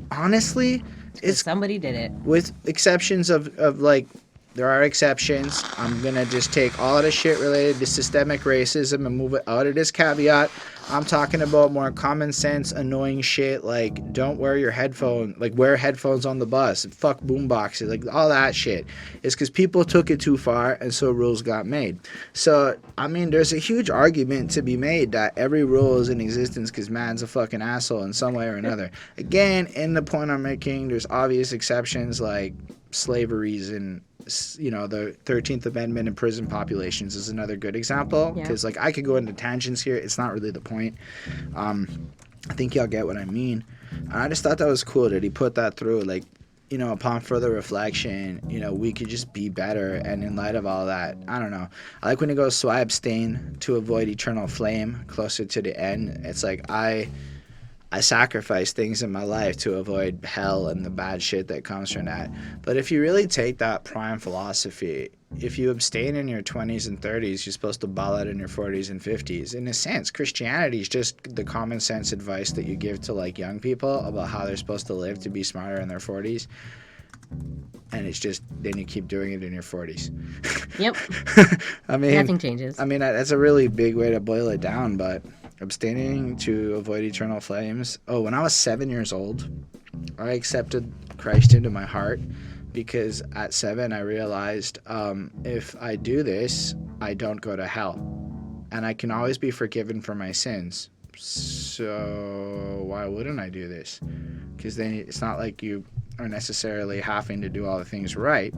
honestly, it's somebody did it. With exceptions of like, there are exceptions. I'm going to just take all of the shit related to systemic racism and move it out of this caveat. I'm talking about more common sense, annoying shit like don't wear your headphone, like wear headphones on the bus, fuck boomboxes, like all that shit. It's because people took it too far and so rules got made. So, I mean, there's a huge argument to be made that every rule is in existence because man's a fucking asshole in some way or another. Again, in the point I'm making, there's obvious exceptions like slaveries and, you know, the 13th Amendment and prison populations is another good example, because like I could go into tangents here. It's not really the point. I think y'all get what I mean. And I just thought that was cool that he put that through. Like, you know, upon further reflection, you know, we could just be better. And in light of all that, I don't know. I like when he goes, so I abstain to avoid eternal flame closer to the end. It's like I sacrifice things in my life to avoid hell and the bad shit that comes from that. But if you really take that prime philosophy, if you abstain in your 20s and 30s, you're supposed to ball out in your 40s and 50s. In a sense, Christianity is just the common sense advice that you give to like young people about how they're supposed to live to be smarter in their 40s. And it's just, then you keep doing it in your 40s. Yep. I mean, nothing changes. I mean, that's a really big way to boil it down, but abstaining to avoid eternal flames. Oh, when I was 7 years old, I accepted Christ into my heart because at 7 I realized if I do this, I don't go to hell. And I can always be forgiven for my sins. So why wouldn't I do this? Because then it's not like you are necessarily having to do all the things right.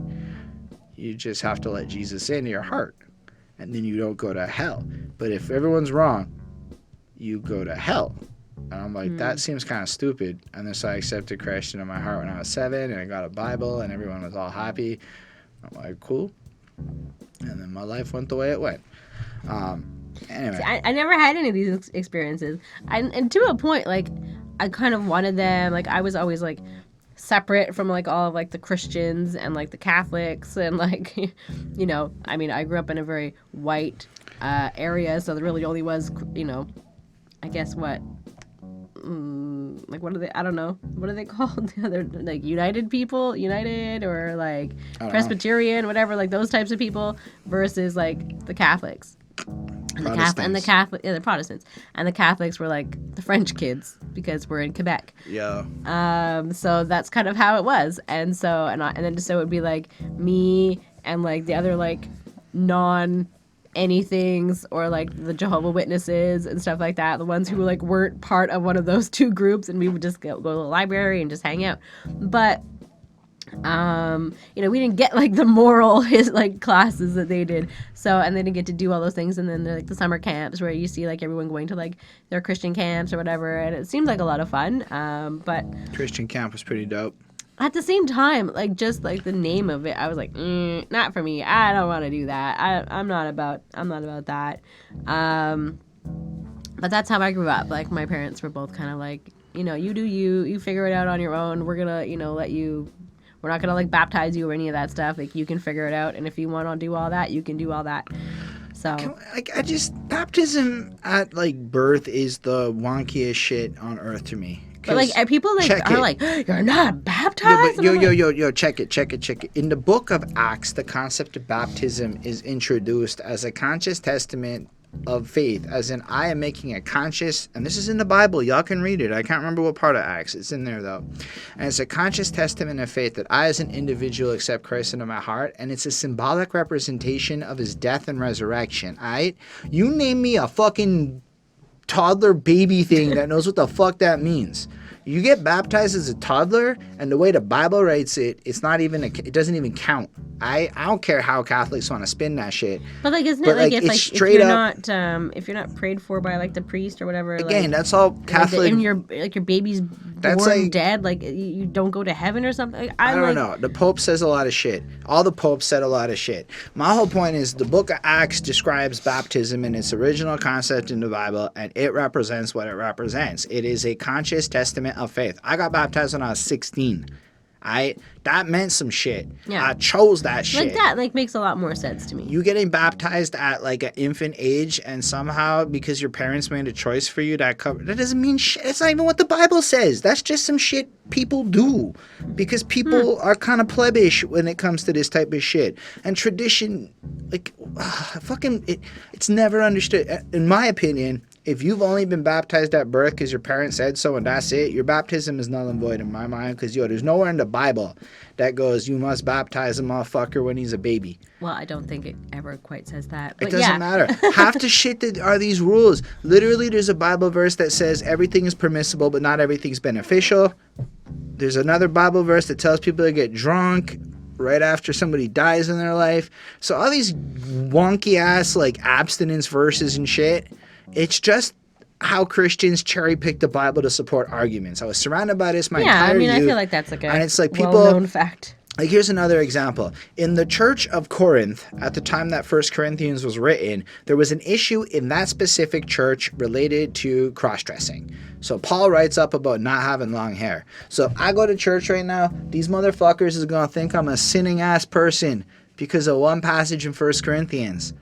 You just have to let Jesus into your heart. And then you don't go to hell. But if everyone's wrong, you go to hell. And I'm like, that seems kind of stupid. And then so I accepted Christ into my heart when I was 7, and I got a Bible, and everyone was all happy. I'm like, cool. And then my life went the way it went. Anyway. See, I never had any of these experiences. And to a point, like, I kind of wanted them. Like, I was always, like, separate from, like, all of, like, the Christians and, like, the Catholics. And, like, you know, I mean, I grew up in a very white area, so there really only was, you know, I guess what, like what are they? I don't know. What are they called? They're like United people, United or like Presbyterian, whatever. Like those types of people versus like the Catholics. And the Catholic, yeah, the Protestants, and the Catholics were like the French kids because we're in Quebec. Yeah. So that's kind of how it was, and then so it would be like me and like the other like non anythings or like the Jehovah Witnesses and stuff like that, the ones who like weren't part of one of those two groups, and we would just go to the library and just hang out. But We didn't get like the moral like classes that they did. So, and they didn't get to do all those things. And then like the summer camps where you see like everyone going to like their Christian camps or whatever. And it seemed like a lot of fun. But Christian camp was pretty dope. at the same time, like just like the name of it, I was like, not for me. I don't want to do that. I'm not about that. But that's how I grew up. Like my parents were both kind of like, you do you figure it out on your own. We're gonna, we're not gonna like baptize you or any of that stuff. Like you can figure it out, and if you want to do all that, you can do all that. So baptism at like birth is the wonkiest shit on earth to me. But like people like are like, you're not baptized. Yo, check it. In the book of Acts, the concept of baptism is introduced as a conscious testament of faith, as in I am making a conscious, and this is in the Bible, y'all can read it, I can't remember what part of Acts, it's in there though, and it's a conscious testament of faith that I as an individual accept Christ into my heart, and it's a symbolic representation of his death and resurrection. Alright, you name me a fucking toddler baby thing that knows what the fuck that means. You get baptized as a toddler, and the way the Bible writes it, it doesn't even count. I don't care how Catholics want to spin that shit. But like, isn't it like if you're not prayed for by like the priest or whatever? Again, like, that's all Catholic. Like, and your baby's born dead, like you don't go to heaven or something. I don't know. The Pope says a lot of shit. All the popes said a lot of shit. My whole point is the book of Acts describes baptism in its original concept in the Bible, and it represents what it represents. It is a conscious testament of faith. I got baptized when I was 16. That meant some shit. Yeah. I chose that shit. Like that makes a lot more sense to me. You getting baptized at like an infant age, and somehow because your parents made a choice for you that doesn't mean shit. That's not even what the Bible says. That's just some shit people do because people are kind of plebish when it comes to this type of shit. And tradition, it's never understood. In my opinion, if you've only been baptized at birth because your parents said so and that's it, your baptism is null and void in my mind because, there's nowhere in the Bible that goes, you must baptize a motherfucker when he's a baby. Well, I don't think it ever quite says that. But it doesn't matter. Half the shit that are these rules. Literally, there's a Bible verse that says everything is permissible, but not everything's beneficial. There's another Bible verse that tells people to get drunk right after somebody dies in their life. So all these wonky ass like abstinence verses and shit, it's just how Christians cherry pick the Bible to support arguments. I was surrounded by this my entire youth. I feel like that's like a and it's like people, well-known fact. Like here's another example. In the Church of Corinth, at the time that 1 Corinthians was written, there was an issue in that specific church related to cross-dressing. So Paul writes up about not having long hair. So if I go to church right now, these motherfuckers is going to think I'm a sinning ass person because of one passage in 1 Corinthians.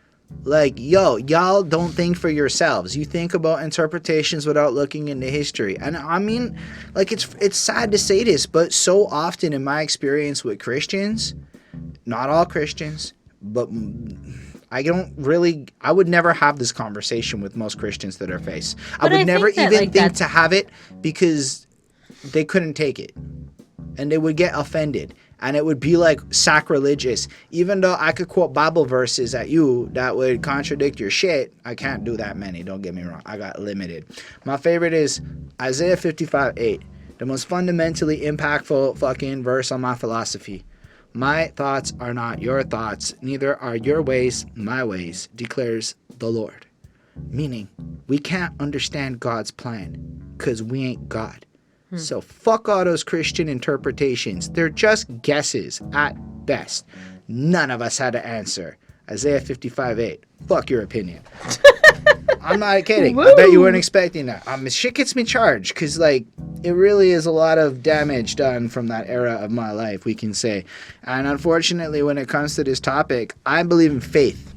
Like, y'all don't think for yourselves. You think about interpretations without looking into history. And I mean, like, it's sad to say this, but so often in my experience with Christians, not all Christians, but I would never have this conversation with most Christians that are face. I would never even think to have it because they couldn't take it. And they would get offended. And it would be like sacrilegious. Even though I could quote Bible verses at you that would contradict your shit, I can't do that many, don't get me wrong. I got limited. My favorite is Isaiah 55:8, the most fundamentally impactful fucking verse on my philosophy. My thoughts are not your thoughts, neither are your ways my ways, declares the Lord. Meaning, we can't understand God's plan because we ain't God. So fuck all those Christian interpretations. They're just guesses at best. None of us had an answer. Isaiah 55:8. Fuck your opinion. I'm not kidding. Woo! I bet you weren't expecting that. Shit gets me charged because, like, it really is a lot of damage done from that era of my life, we can say. And unfortunately, when it comes to this topic, I believe in faith.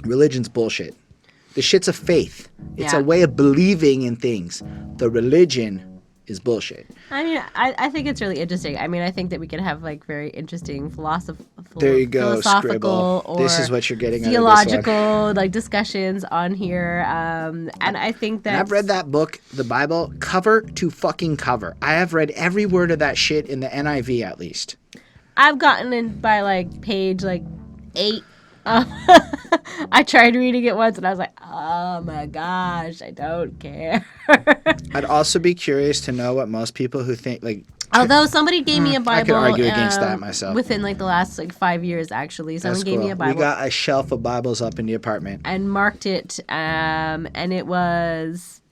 Religion's bullshit. The shit's a faith. It's a way of believing in things. The religion is bullshit. I mean, I think it's really interesting. I mean, I think that we could have like very interesting philosophical Scribble. This is what you're getting theological like discussions on here. And I think that I've read that book, the Bible, cover to fucking cover. I have read every word of that shit in the NIV at least. I've gotten in by like page like 8. I tried reading it once and I was like, oh my gosh, I don't care. I'd also be curious to know what most people who think, like, Although somebody gave me a Bible. I could argue against that myself. Within like the last like 5 years, actually, someone gave me a Bible. We got a shelf of Bibles up in the apartment and marked it, and it was.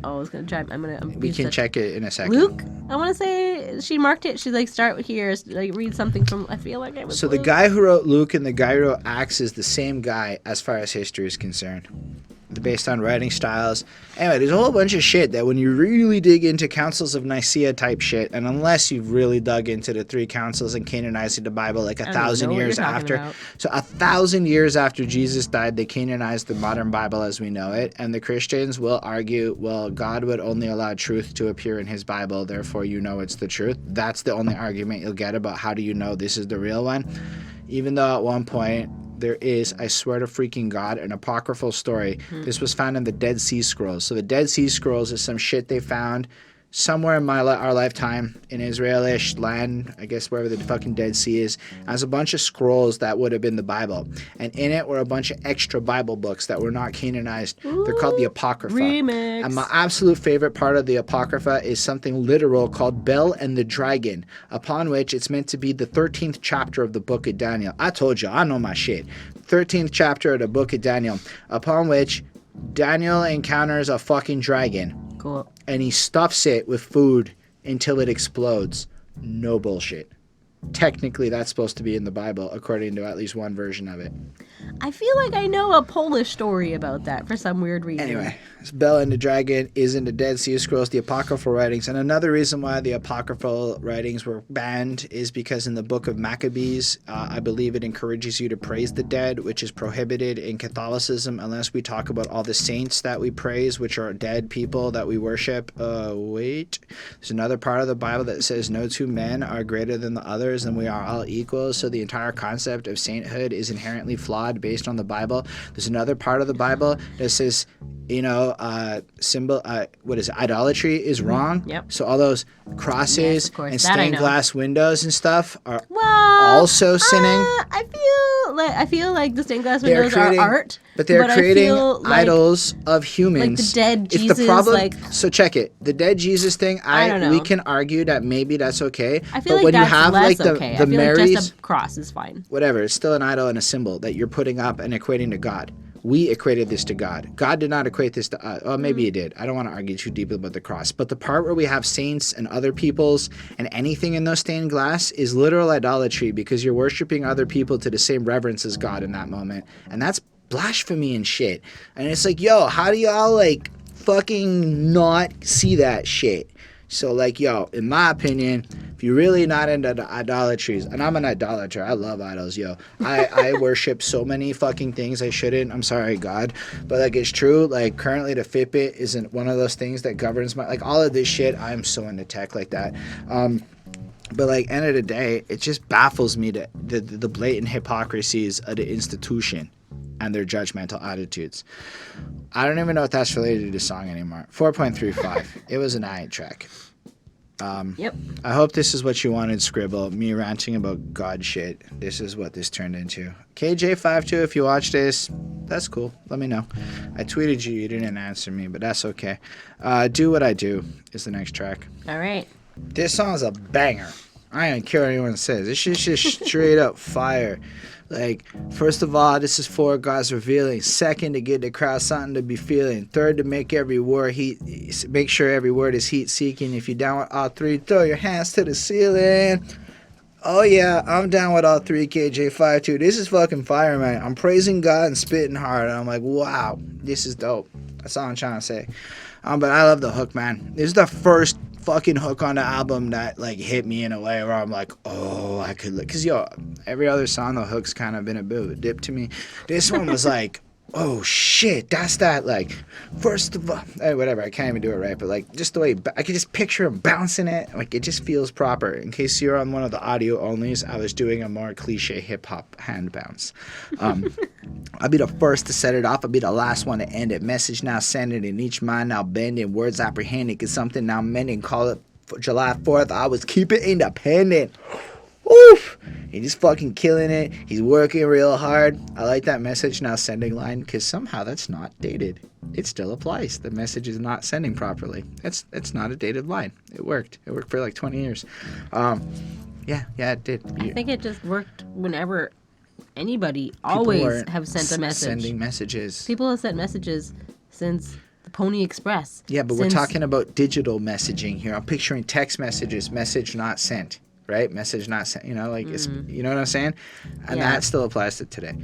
Oh, I was gonna try. We can check it in a second. Luke, I want to say she marked it. She like start here, like read something from. I feel like it was. So Luke. the guy who wrote Luke and the guy who wrote Acts is the same guy as far as history is concerned. Based on writing styles. Anyway, there's a whole bunch of shit that when you really dig into Councils of Nicaea type shit, and unless you've really dug into the 3 councils and canonizing the Bible like 1,000 years after. About. So 1,000 years after Jesus died, they canonized the modern Bible as we know it. And the Christians will argue, well, God would only allow truth to appear in his Bible, therefore you know it's the truth. That's the only argument you'll get about how do you know this is the real one. Even though at one point, there is, I swear to freaking God, an apocryphal story. This was found in the Dead Sea Scrolls. So the Dead Sea Scrolls is some shit they found somewhere in our lifetime in Israelish land, I guess wherever the fucking Dead Sea is, has a bunch of scrolls that would have been the Bible. And in it were a bunch of extra Bible books that were not canonized. Ooh, they're called the Apocrypha. Remix. And my absolute favorite part of the Apocrypha is something literal called Bel and the Dragon, upon which it's meant to be the 13th chapter of the book of Daniel. I told you, I know my shit. 13th chapter of the book of Daniel, upon which Daniel encounters a fucking dragon. Cool. And he stuffs it with food until it explodes. No bullshit. Technically, that's supposed to be in the Bible, according to at least one version of it. I feel like I know a Polish story about that for some weird reason. Anyway, Bel and the Dragon is in the Dead Sea Scrolls, the apocryphal writings. And another reason why the apocryphal writings were banned is because in the book of Maccabees, I believe it encourages you to praise the dead, which is prohibited in Catholicism unless we talk about all the saints that we praise, which are dead people that we worship. Wait. There's another part of the Bible that says no 2 men are greater than the others and we are all equal. So the entire concept of sainthood is inherently flawed based on the Bible. There's another part of the Bible that says, you know, idolatry is wrong. Yep. So all those crosses and stained glass windows and stuff are also sinning. I feel like the stained glass windows are art, but they're creating idols of humans. Like the dead Jesus. The problem, so check it. The dead Jesus thing. I don't know. We can argue that maybe that's okay. I feel but like when that's you have less like okay. the I feel Marys, like just a cross is fine. Whatever. It's still an idol and a symbol that you're putting up and equating to God. We equated this to God. God did not equate this to us. Oh, maybe he did. I don't want to argue too deeply about the cross. But the part where we have saints and other peoples and anything in those stained glass is literal idolatry because you're worshiping other people to the same reverence as God in that moment. And that's blasphemy and shit. And it's like, yo, how do y'all like fucking not see that shit? So like, yo, in my opinion, if you're really not into the idolatries, and I'm an idolater, I love idols, yo. I worship so many fucking things I shouldn't. I'm sorry, God. But like, it's true. Like currently the Fitbit isn't one of those things that governs my, like all of this shit. I'm so into tech like that. But like end of the day, it just baffles me that the blatant hypocrisies of the institution and their judgmental attitudes. I don't even know if that's related to the song anymore. 4.35. It was an aight track. Yep. I hope this is what you wanted, Scribble. Me ranting about God shit. This is what this turned into. KJ-52, if you watch this, that's cool. Let me know. I tweeted you. You didn't answer me, but that's okay. Do What I Do is the next track. All right. This song's a banger. I don't care what anyone says. This shit's just straight up fire. Like, first of all, this is for God's revealing. Second, to give the crowd something to be feeling. Third, to make make sure every word is heat seeking. If you're down with all 3, throw your hands to the ceiling. Oh yeah, I'm down with all 3, KJ-52. This is fucking fire, man. I'm praising God and spitting hard. And I'm like, wow, this is dope. That's all I'm trying to say. But I love the hook, man. This is the first fucking hook on the album that like hit me in a way where I'm like, oh, I could look, because yo, every other song the hook's kind of been a bit of a dip to me. This one was like, oh shit, that's that, like, first of all, whatever, I can't even do it right, but like just the way I could just picture him bouncing it, like it just feels proper. In case you're on one of the audio onlys, I was doing a more cliche hip-hop hand bounce. I'll be the first to set it off, I'll be the last one to end it. Message now sending in each mind now bending, words apprehending, cause something now mending, call it for July 4th, I was keep it independent. Oof! He's fucking killing it. He's working real hard. I like that message now sending line because somehow that's not dated. It still applies. The message is not sending properly. It's not a dated line. It worked. It worked for like 20 years. Yeah, it did. I think it just worked whenever anybody People always were have sent a message. Sending messages. People have sent messages since the Pony Express. Yeah, but we're talking about digital messaging here. I'm picturing text messages, message not sent, right? Message not sent. You know, like it's, you know what I'm saying? And that still applies to today.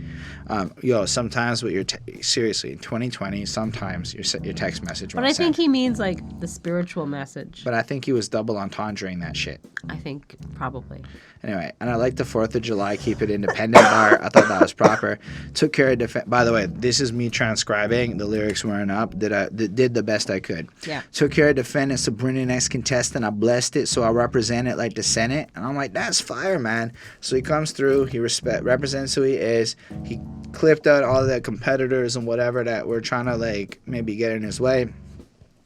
Sometimes with your seriously in 2020, sometimes your text message. But I think he means like the spiritual message. But I think he was double entendreing that shit. I think probably. Anyway, and I like the 4th of July, keep it independent bar. I thought that was proper. Took care of defense. By the way, this is me transcribing. The lyrics weren't up. Did the best I could. Yeah. Took care of defendant, Sabrina next contestant. I blessed it, so I represent it like the Senate. And I'm like, that's fire, man. So he comes through. He represents who he is. He clipped out all the competitors and whatever that were trying to like maybe get in his way.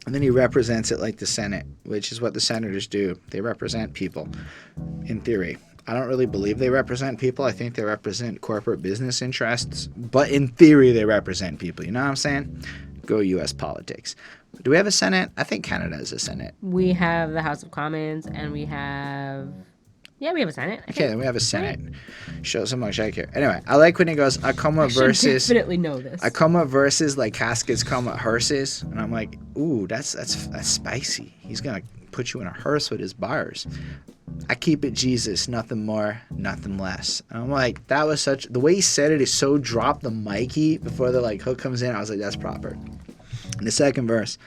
And then he represents it like the Senate, which is what the senators do. They represent people, in theory. I don't really believe they represent people. I think they represent corporate business interests. But in theory, they represent people. You know what I'm saying? Go U.S. politics. Do we have a Senate? I think Canada has a Senate. We have the House of Commons, and we have... Yeah, we have a Senate. Okay, then we have a Senate. Show so much like here. Anyway, I like when he goes, I come with verses. I definitely know this. I come with verses like caskets come with hearses. And I'm like, ooh, that's spicy. He's going to put you in a hearse with his bars. I keep it Jesus, nothing more, nothing less. And I'm like, that was such... The way he said it is so drop the Mikey before the like hook comes in. I was like, that's proper. In the second verse,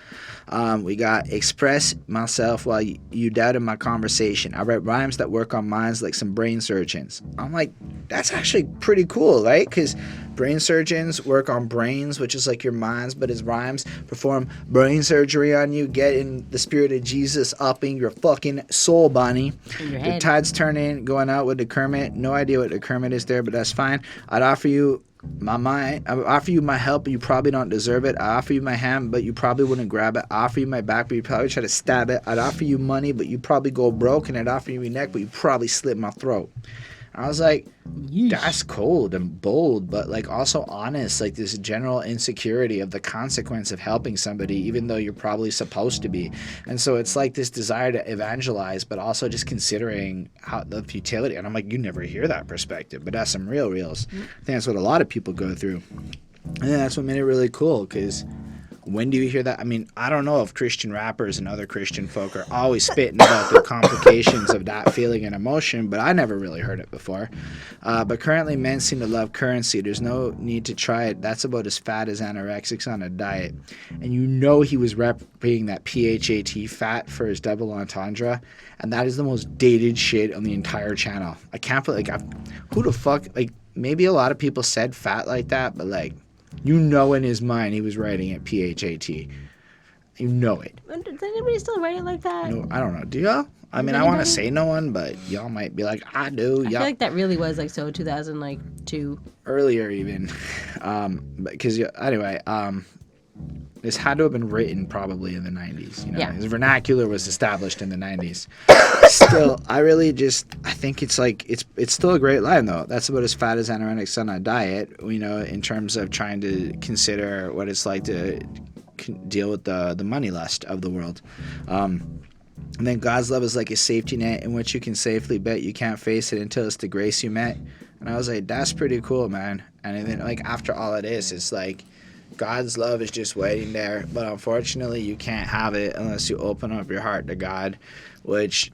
we got express myself while you doubted my conversation. I read rhymes that work on minds like some brain surgeons. I'm like, that's actually pretty cool, right? Because brain surgeons work on brains, which is like your minds, but his rhymes perform brain surgery on you, getting the spirit of Jesus upping your fucking soul, Bonnie. The tide's turning, going out with the Kermit. No idea what the Kermit is there, but that's fine. I'd offer you my mind. I offer you my help, but you probably don't deserve it. I offer you my hand, but you probably wouldn't grab it. I offer you my back, but you probably try to stab it. I'd offer you money, but you probably go broke. And I'd offer you my neck, but you probably slit my throat. I was like, that's cold and bold, but like also honest, like this general insecurity of the consequence of helping somebody, even though you're probably supposed to be. And so it's like this desire to evangelize, but also just considering how the futility. And I'm like, you never hear that perspective, but that's some reals. I think that's what a lot of people go through. And that's what made it really cool, because when do you hear that? I mean, I don't know if Christian rappers and other Christian folk are always spitting about the complications of that feeling and emotion, but I never really heard it before. But currently, men seem to love currency. There's no need to try it. That's about as fat as anorexics on a diet. And you know he was repping that PHAT fat for his double entendre, and that is the most dated shit on the entire channel. I can't put, who the fuck, like, maybe a lot of people said fat like that, but, like, you know in his mind he was writing it PHAT. You know it. Does anybody still write it like that? No, I don't know. Do y'all? I mean, I want to say no one, but y'all might be like, I do. I feel like that really was like so 2002. Earlier even. Because anyway, this had to have been written probably in the 90s. You know, his vernacular was established in the 90s. Still, I think it's like it's still a great line though. That's about as fat as anorexics on a diet. You know, in terms of trying to consider what it's like to deal with the money lust of the world. And then God's love is like a safety net in which you can safely bet you can't face it until it's the grace you met. And I was like, that's pretty cool, man. And then like after all it is, it's like God's love is just waiting there, but unfortunately you can't have it unless you open up your heart to God, which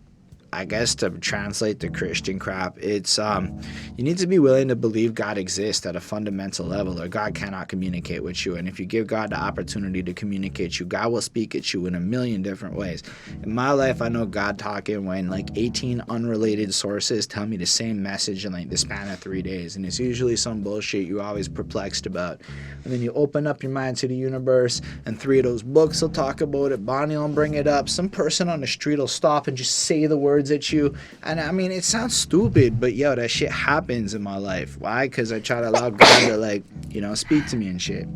I guess to translate the Christian crap, it's you need to be willing to believe God exists at a fundamental level, or God cannot communicate with you. And if you give God the opportunity to communicate you, God will speak at you in a million different ways. In my life, I know God talking when like 18 unrelated sources tell me the same message in like the span of 3 days, and it's usually some bullshit you're always perplexed about. And then you open up your mind to the universe, and 3 of those books will talk about it. Bonnie will bring it up. Some person on the street will stop and just say the words at you, and I mean it sounds stupid, but yo, that shit happens in my life. Why? Because I try to allow God to like, you know, speak to me and shit.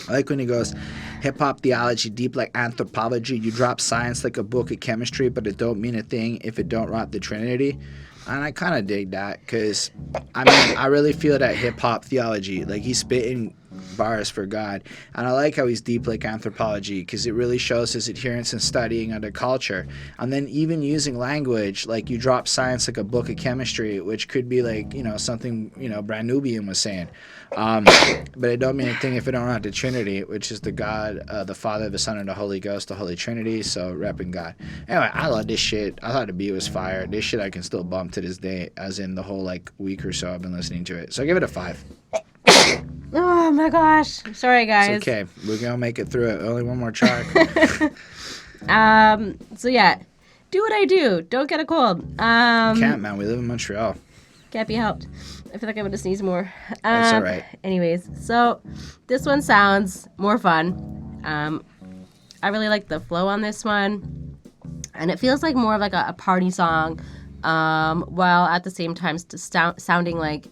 I like when he goes, hip-hop theology deep like anthropology. You drop science like a book of chemistry, but it don't mean a thing if it don't rot the Trinity. And I kind of dig that because, I mean, I really feel that hip-hop theology. Like, he's spitting bars for God. And I like how he's deep like anthropology because it really shows his adherence in studying other culture. And then even using language, like you drop science like a book of chemistry, which could be like, something, Brand Nubian was saying. But it don't mean anything if it don't have the Trinity, which is the God, the Father, the Son, and the Holy Ghost, the Holy Trinity. So repping God. Anyway, I love this shit. I thought the beat was fire. This shit I can still bump to this day, as in the whole like week or so I've been listening to it. So I give it a 5. Oh my gosh. Sorry, guys. It's okay. We're going to make it through it. Only one more track. So yeah, do what I do. Don't get a cold. Can't, man. We live in Montreal. Can't be helped. I feel like I'm going to sneeze more. That's all right. Anyways, so this one sounds more fun. I really like the flow on this one. And it feels like more of like a party song, while at the same time sounding like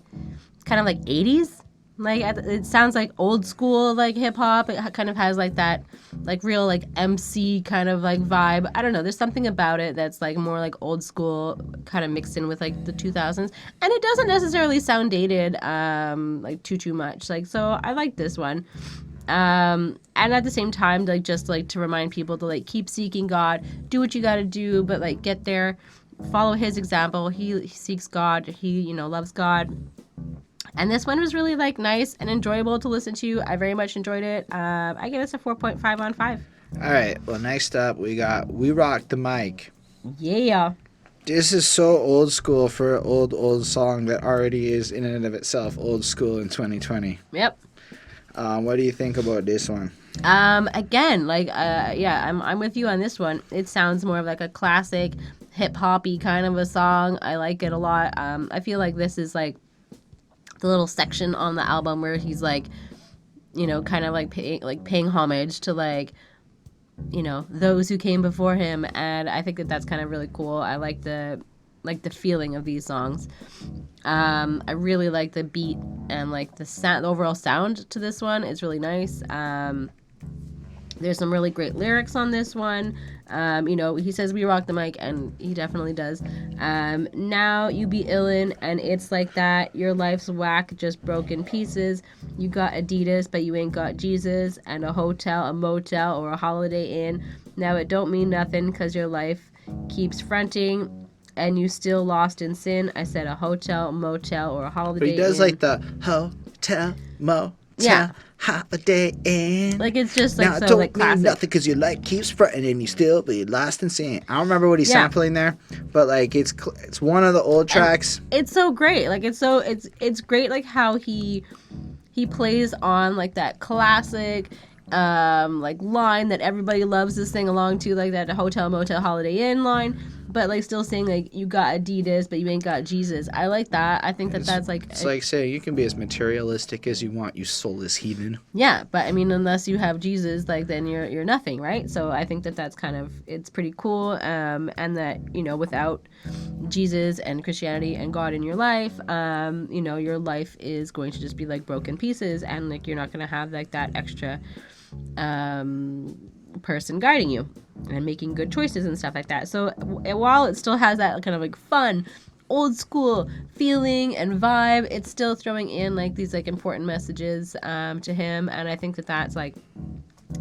kind of like 80s. Like it sounds like old school like hip hop. It kind of has like that like real like MC kind of like vibe. I don't know. There's something about it that's like more like old school, kind of mixed in with like the 2000s, and it doesn't necessarily sound dated like too much. Like, so I like this one. And at the same time, like just like to remind people to like keep seeking God, do what you got to do, but like get there, follow his example. He seeks God. He loves God. And this one was really like nice and enjoyable to listen to. I very much enjoyed it. I give this a 4.5 on 5. All right. Well, next up we got We Rock the Mic. Yeah. This is so old school for an old song that already is in and of itself old school in 2020. Yep. What do you think about this one? Again, like yeah, I'm with you on this one. It sounds more of like a classic hip hoppy kind of a song. I like it a lot. I feel like this is like the little section on the album where he's like, kind of like paying homage to like, those who came before him, and I think that that's kind of really cool. I like the feeling of these songs. I really like the beat and like the sound, the overall sound to this one. It's really nice. There's some really great lyrics on this one. He says we rock the mic, and he definitely does. Now you be illin', and it's like that. Your life's whack, just broken pieces. You got Adidas, but you ain't got Jesus. And a hotel, a motel, or a Holiday Inn. Now it don't mean nothing, cause your life keeps fronting, and you still lost in sin. I said a hotel, motel, or a Holiday Inn. But he does like the hotel, motel. Yeah. Holiday Inn. Like it's just like now, so don't like classic. mean nothing because your life keeps fronting and you still be lost in sin. I don't remember what he's sampling there, but like it's one of the old tracks. And it's so great. Like it's great like how he plays on like that classic like line that everybody loves to sing along to, like that hotel, motel, Holiday Inn line, but like still saying like you got Adidas but you ain't got Jesus. I like that. I think that's like it's like saying you can be as materialistic as you want, you soulless heathen. Yeah, but I mean unless you have Jesus, like then you're nothing, right? So I think that's kind of, it's pretty cool, and that without Jesus and Christianity and God in your life, your life is going to just be like broken pieces, and like you're not going to have like that extra person guiding you and making good choices and stuff like that. So while it still has that kind of like fun old school feeling and vibe, it's still throwing in like these like important messages to him, and I think that's like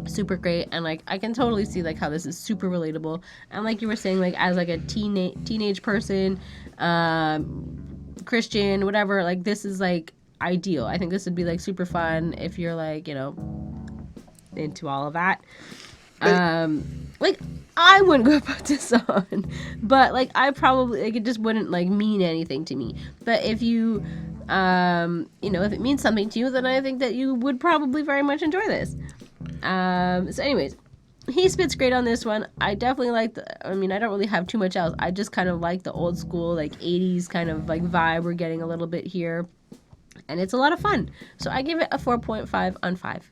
super great. And like I can totally see like how this is super relatable, and like you were saying, like as like a teenage person, Christian, whatever, like this is like ideal. I think this would be like super fun if you're like into all of that. Like I wouldn't go put this on, but like I probably, like it just wouldn't like mean anything to me. But if you if it means something to you, then I think that you would probably very much enjoy this. So anyways, he spits great on this one. I definitely like I don't really have too much else. I just kind of like the old school like 80s kind of like vibe we're getting a little bit here, and it's a lot of fun. So I give it a 4.5 on 5.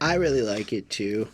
I really like it too.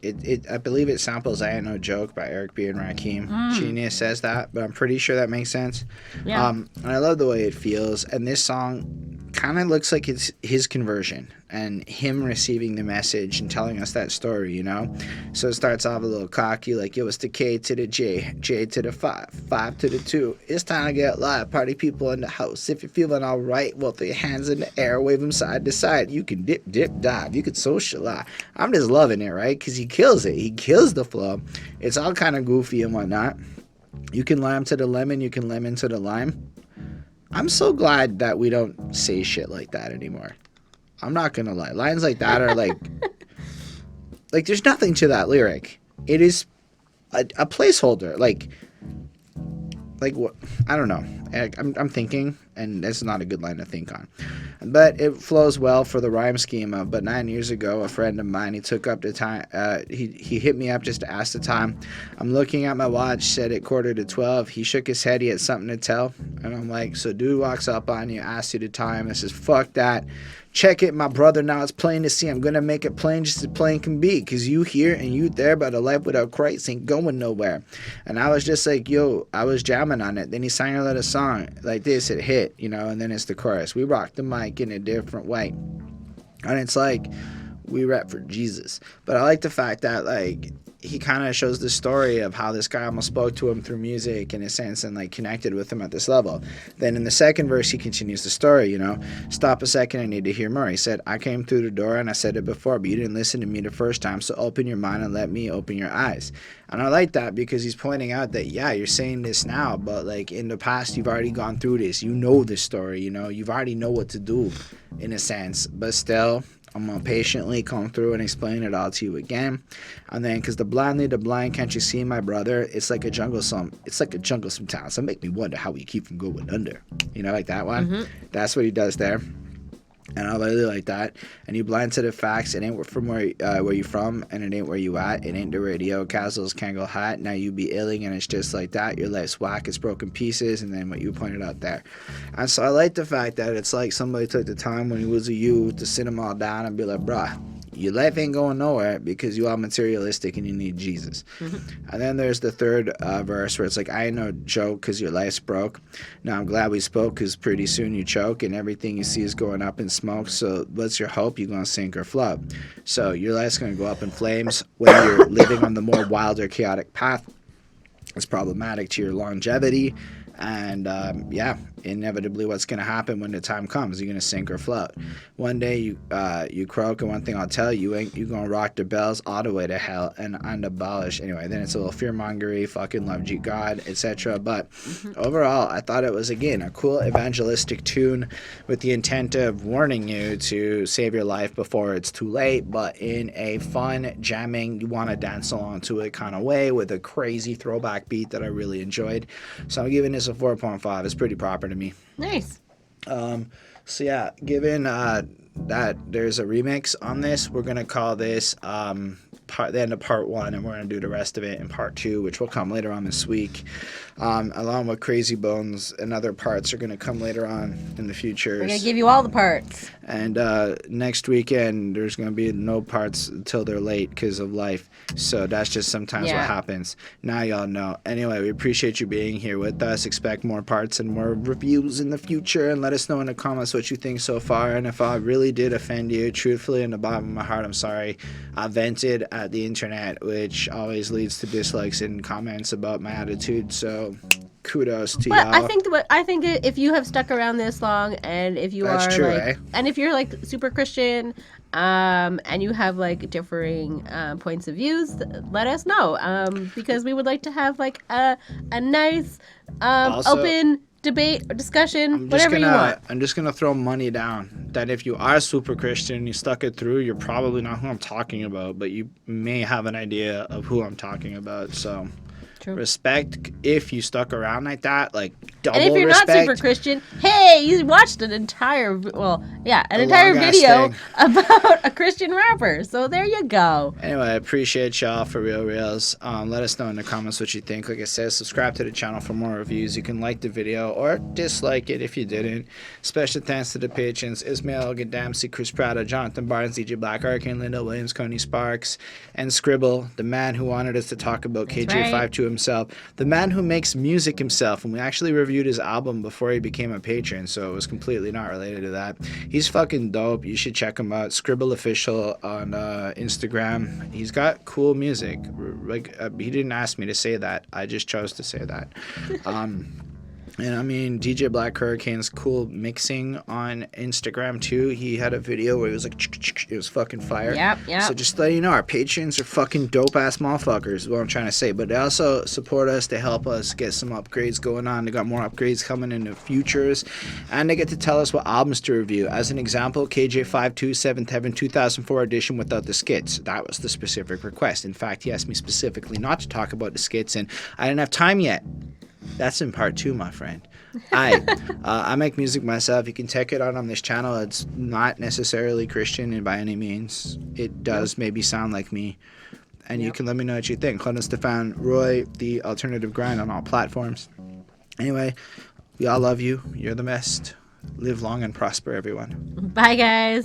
I believe it samples "I Ain't No Joke" by Eric B. and Rakim. Genius says that, but I'm pretty sure that makes sense. Yeah. And I love the way it feels. And this song kind of looks like it's his conversion and him receiving the message and telling us that story, you know? So it starts off a little cocky, like, yo, it's the K to the J, J to the 5, 5 to the 2. It's time to get live. Party people in the house. If you're feeling all right, well, throw your hands in the air, wave them side to side. You can dip, dip, dive. You can socialize. I'm just loving it, right? Because he kills it. He kills the flow. It's all kind of goofy and whatnot. You can lime to the lemon. You can lemon to the lime. I'm so glad that we don't say shit like that anymore. I'm not gonna lie. Lines like that are like there's nothing to that lyric. It is a placeholder. Like what? I don't know. I'm thinking, and that's not a good line to think on. But it flows well for the rhyme schema. But 9 years ago, a friend of mine, he took up the time. He hit me up just to ask the time. I'm looking at my watch, said it 11:45. He shook his head. He had something to tell. And I'm like, so dude walks up on you, asks you the time. I says, fuck that. Check it, my brother. Now it's plain to see. I'm going to make it plain just as plain can be. Because you here and you there, but a life without Christ ain't going nowhere. And I was just like, yo, I was jamming on it. Then he sang a little song like this. It hit, you know, and then it's the chorus. We rock the mic in a different way. And it's like, we rap for Jesus. But I like the fact that, like, he kind of shows the story of how this guy almost spoke to him through music in a sense and like connected with him at this level. Then in the second verse, he continues the story, you know, stop a second, I need to hear more. He said, I came through the door and I said it before, but you didn't listen to me the first time. So open your mind and let me open your eyes. And I like that because he's pointing out that, yeah, you're saying this now, but like in the past, you've already gone through this. You know this story, you know, you've already know what to do in a sense, but still, I'm going to patiently come through and explain it all to you again. And then, because the blind lead the blind, can't you see, my brother? It's like a jungle sometimes. So make me wonder how we keep from going under. You know, like that one? Mm-hmm. That's what he does there. And I really like that. And you blind to the facts. It ain't from where you from, and it ain't where you at. It ain't the radio. Castles can't go hot. Now you be illing, and it's just like that. Your life's whack. It's broken pieces. And then what you pointed out there. And so I like the fact that it's like somebody took the time when he was a youth to sit them all down and be like, bruh, your life ain't going nowhere because you are materialistic and you need Jesus. Mm-hmm. And then there's the third verse where it's like, I ain't no joke because your life's broke. Now I'm glad we spoke because pretty soon you choke and everything you see is going up in smoke. So what's your hope? You're going to sink or float. So your life's going to go up in flames when you're living on the more wilder, chaotic path. It's problematic to your longevity. And inevitably what's going to happen when the time comes, you're going to sink or float. One day you croak, and one thing I'll tell you, you're going to rock the bells all the way to hell and abolish. Anyway, then it's a little fear-mongery, fucking love you God, etc. But overall, I thought it was, again, a cool evangelistic tune with the intent of warning you to save your life before it's too late, but in a fun, jamming, you want to dance along to it kind of way with a crazy throwback beat that I really enjoyed. So I'm giving this a 4.5. It's pretty proper to me. Nice. So yeah, given that there's a remix on this, we're gonna call this the end of part 1, and we're gonna do the rest of it in part 2, which will come later on this week. Along with Crazy Bones and other parts are gonna come later on in the future. We're gonna give you all the parts. And next weekend there's gonna be no parts until they're late because of life. So that's just sometimes what happens. Now y'all know. Anyway, we appreciate you being here with us. Expect more parts and more reviews in the future, and let us know in the comments what you think so far. And if I really did offend you, truthfully, in the bottom of my heart, I'm sorry. I vented at the internet, which always leads to dislikes and comments about my attitude. So kudos to y'all. I think if you have stuck around this long, and if you That's are true, like, and if you're like super Christian, and you have like differing points of views, let us know, because we would like to have like a nice Also, open debate or discussion, whatever you want. I'm just gonna throw money down that if you are super Christian and you stuck it through, you're probably not who I'm talking about, but you may have an idea of who I'm talking about. So True. Respect if you stuck around like that. Like, double And if you're respect. not super Christian, hey, you watched an entire entire long-ass video thing. about a Christian rapper. So there you go. Anyway, I appreciate y'all for real reals. Let us know in the comments what you think. Like I said, subscribe to the channel for more reviews. You can like the video or dislike it if you didn't. Special thanks to the patrons: Ismail Gadamsi, Chris Prada, Jonathan Barnes, DJ Black, Hurricane, Linda Williams, Coney Sparks, and Scribble, the man who wanted us to talk about KJ-52 himself, the man who makes music himself. And we actually reviewed his album before he became a patron, so it was completely not related to that. He's fucking dope. You should check him out. Scribble Official on Instagram. He's got cool music. Like he didn't ask me to say that. I just chose to say that. And I mean, DJ Black Hurricane's cool mixing on Instagram too. He had a video where he was like, it was fucking fire. Yep. So just let you know, our patrons are fucking dope ass motherfuckers, is what I'm trying to say. But they also support us to help us get some upgrades going on. They got more upgrades coming in the futures. And they get to tell us what albums to review. As an example, KJ-52 Seventh Heaven 2004 edition without the skits. That was the specific request. In fact, he asked me specifically not to talk about the skits, and I didn't have time yet. That's in part 2, my friend. I make music myself. You can check it out on this channel. It's not necessarily Christian by any means. It does maybe sound like me. And you can let me know what you think. Clone Stefan Roy, The Alternative Grind on all platforms. Anyway, we all love you. You're the best. Live long and prosper, everyone. Bye, guys.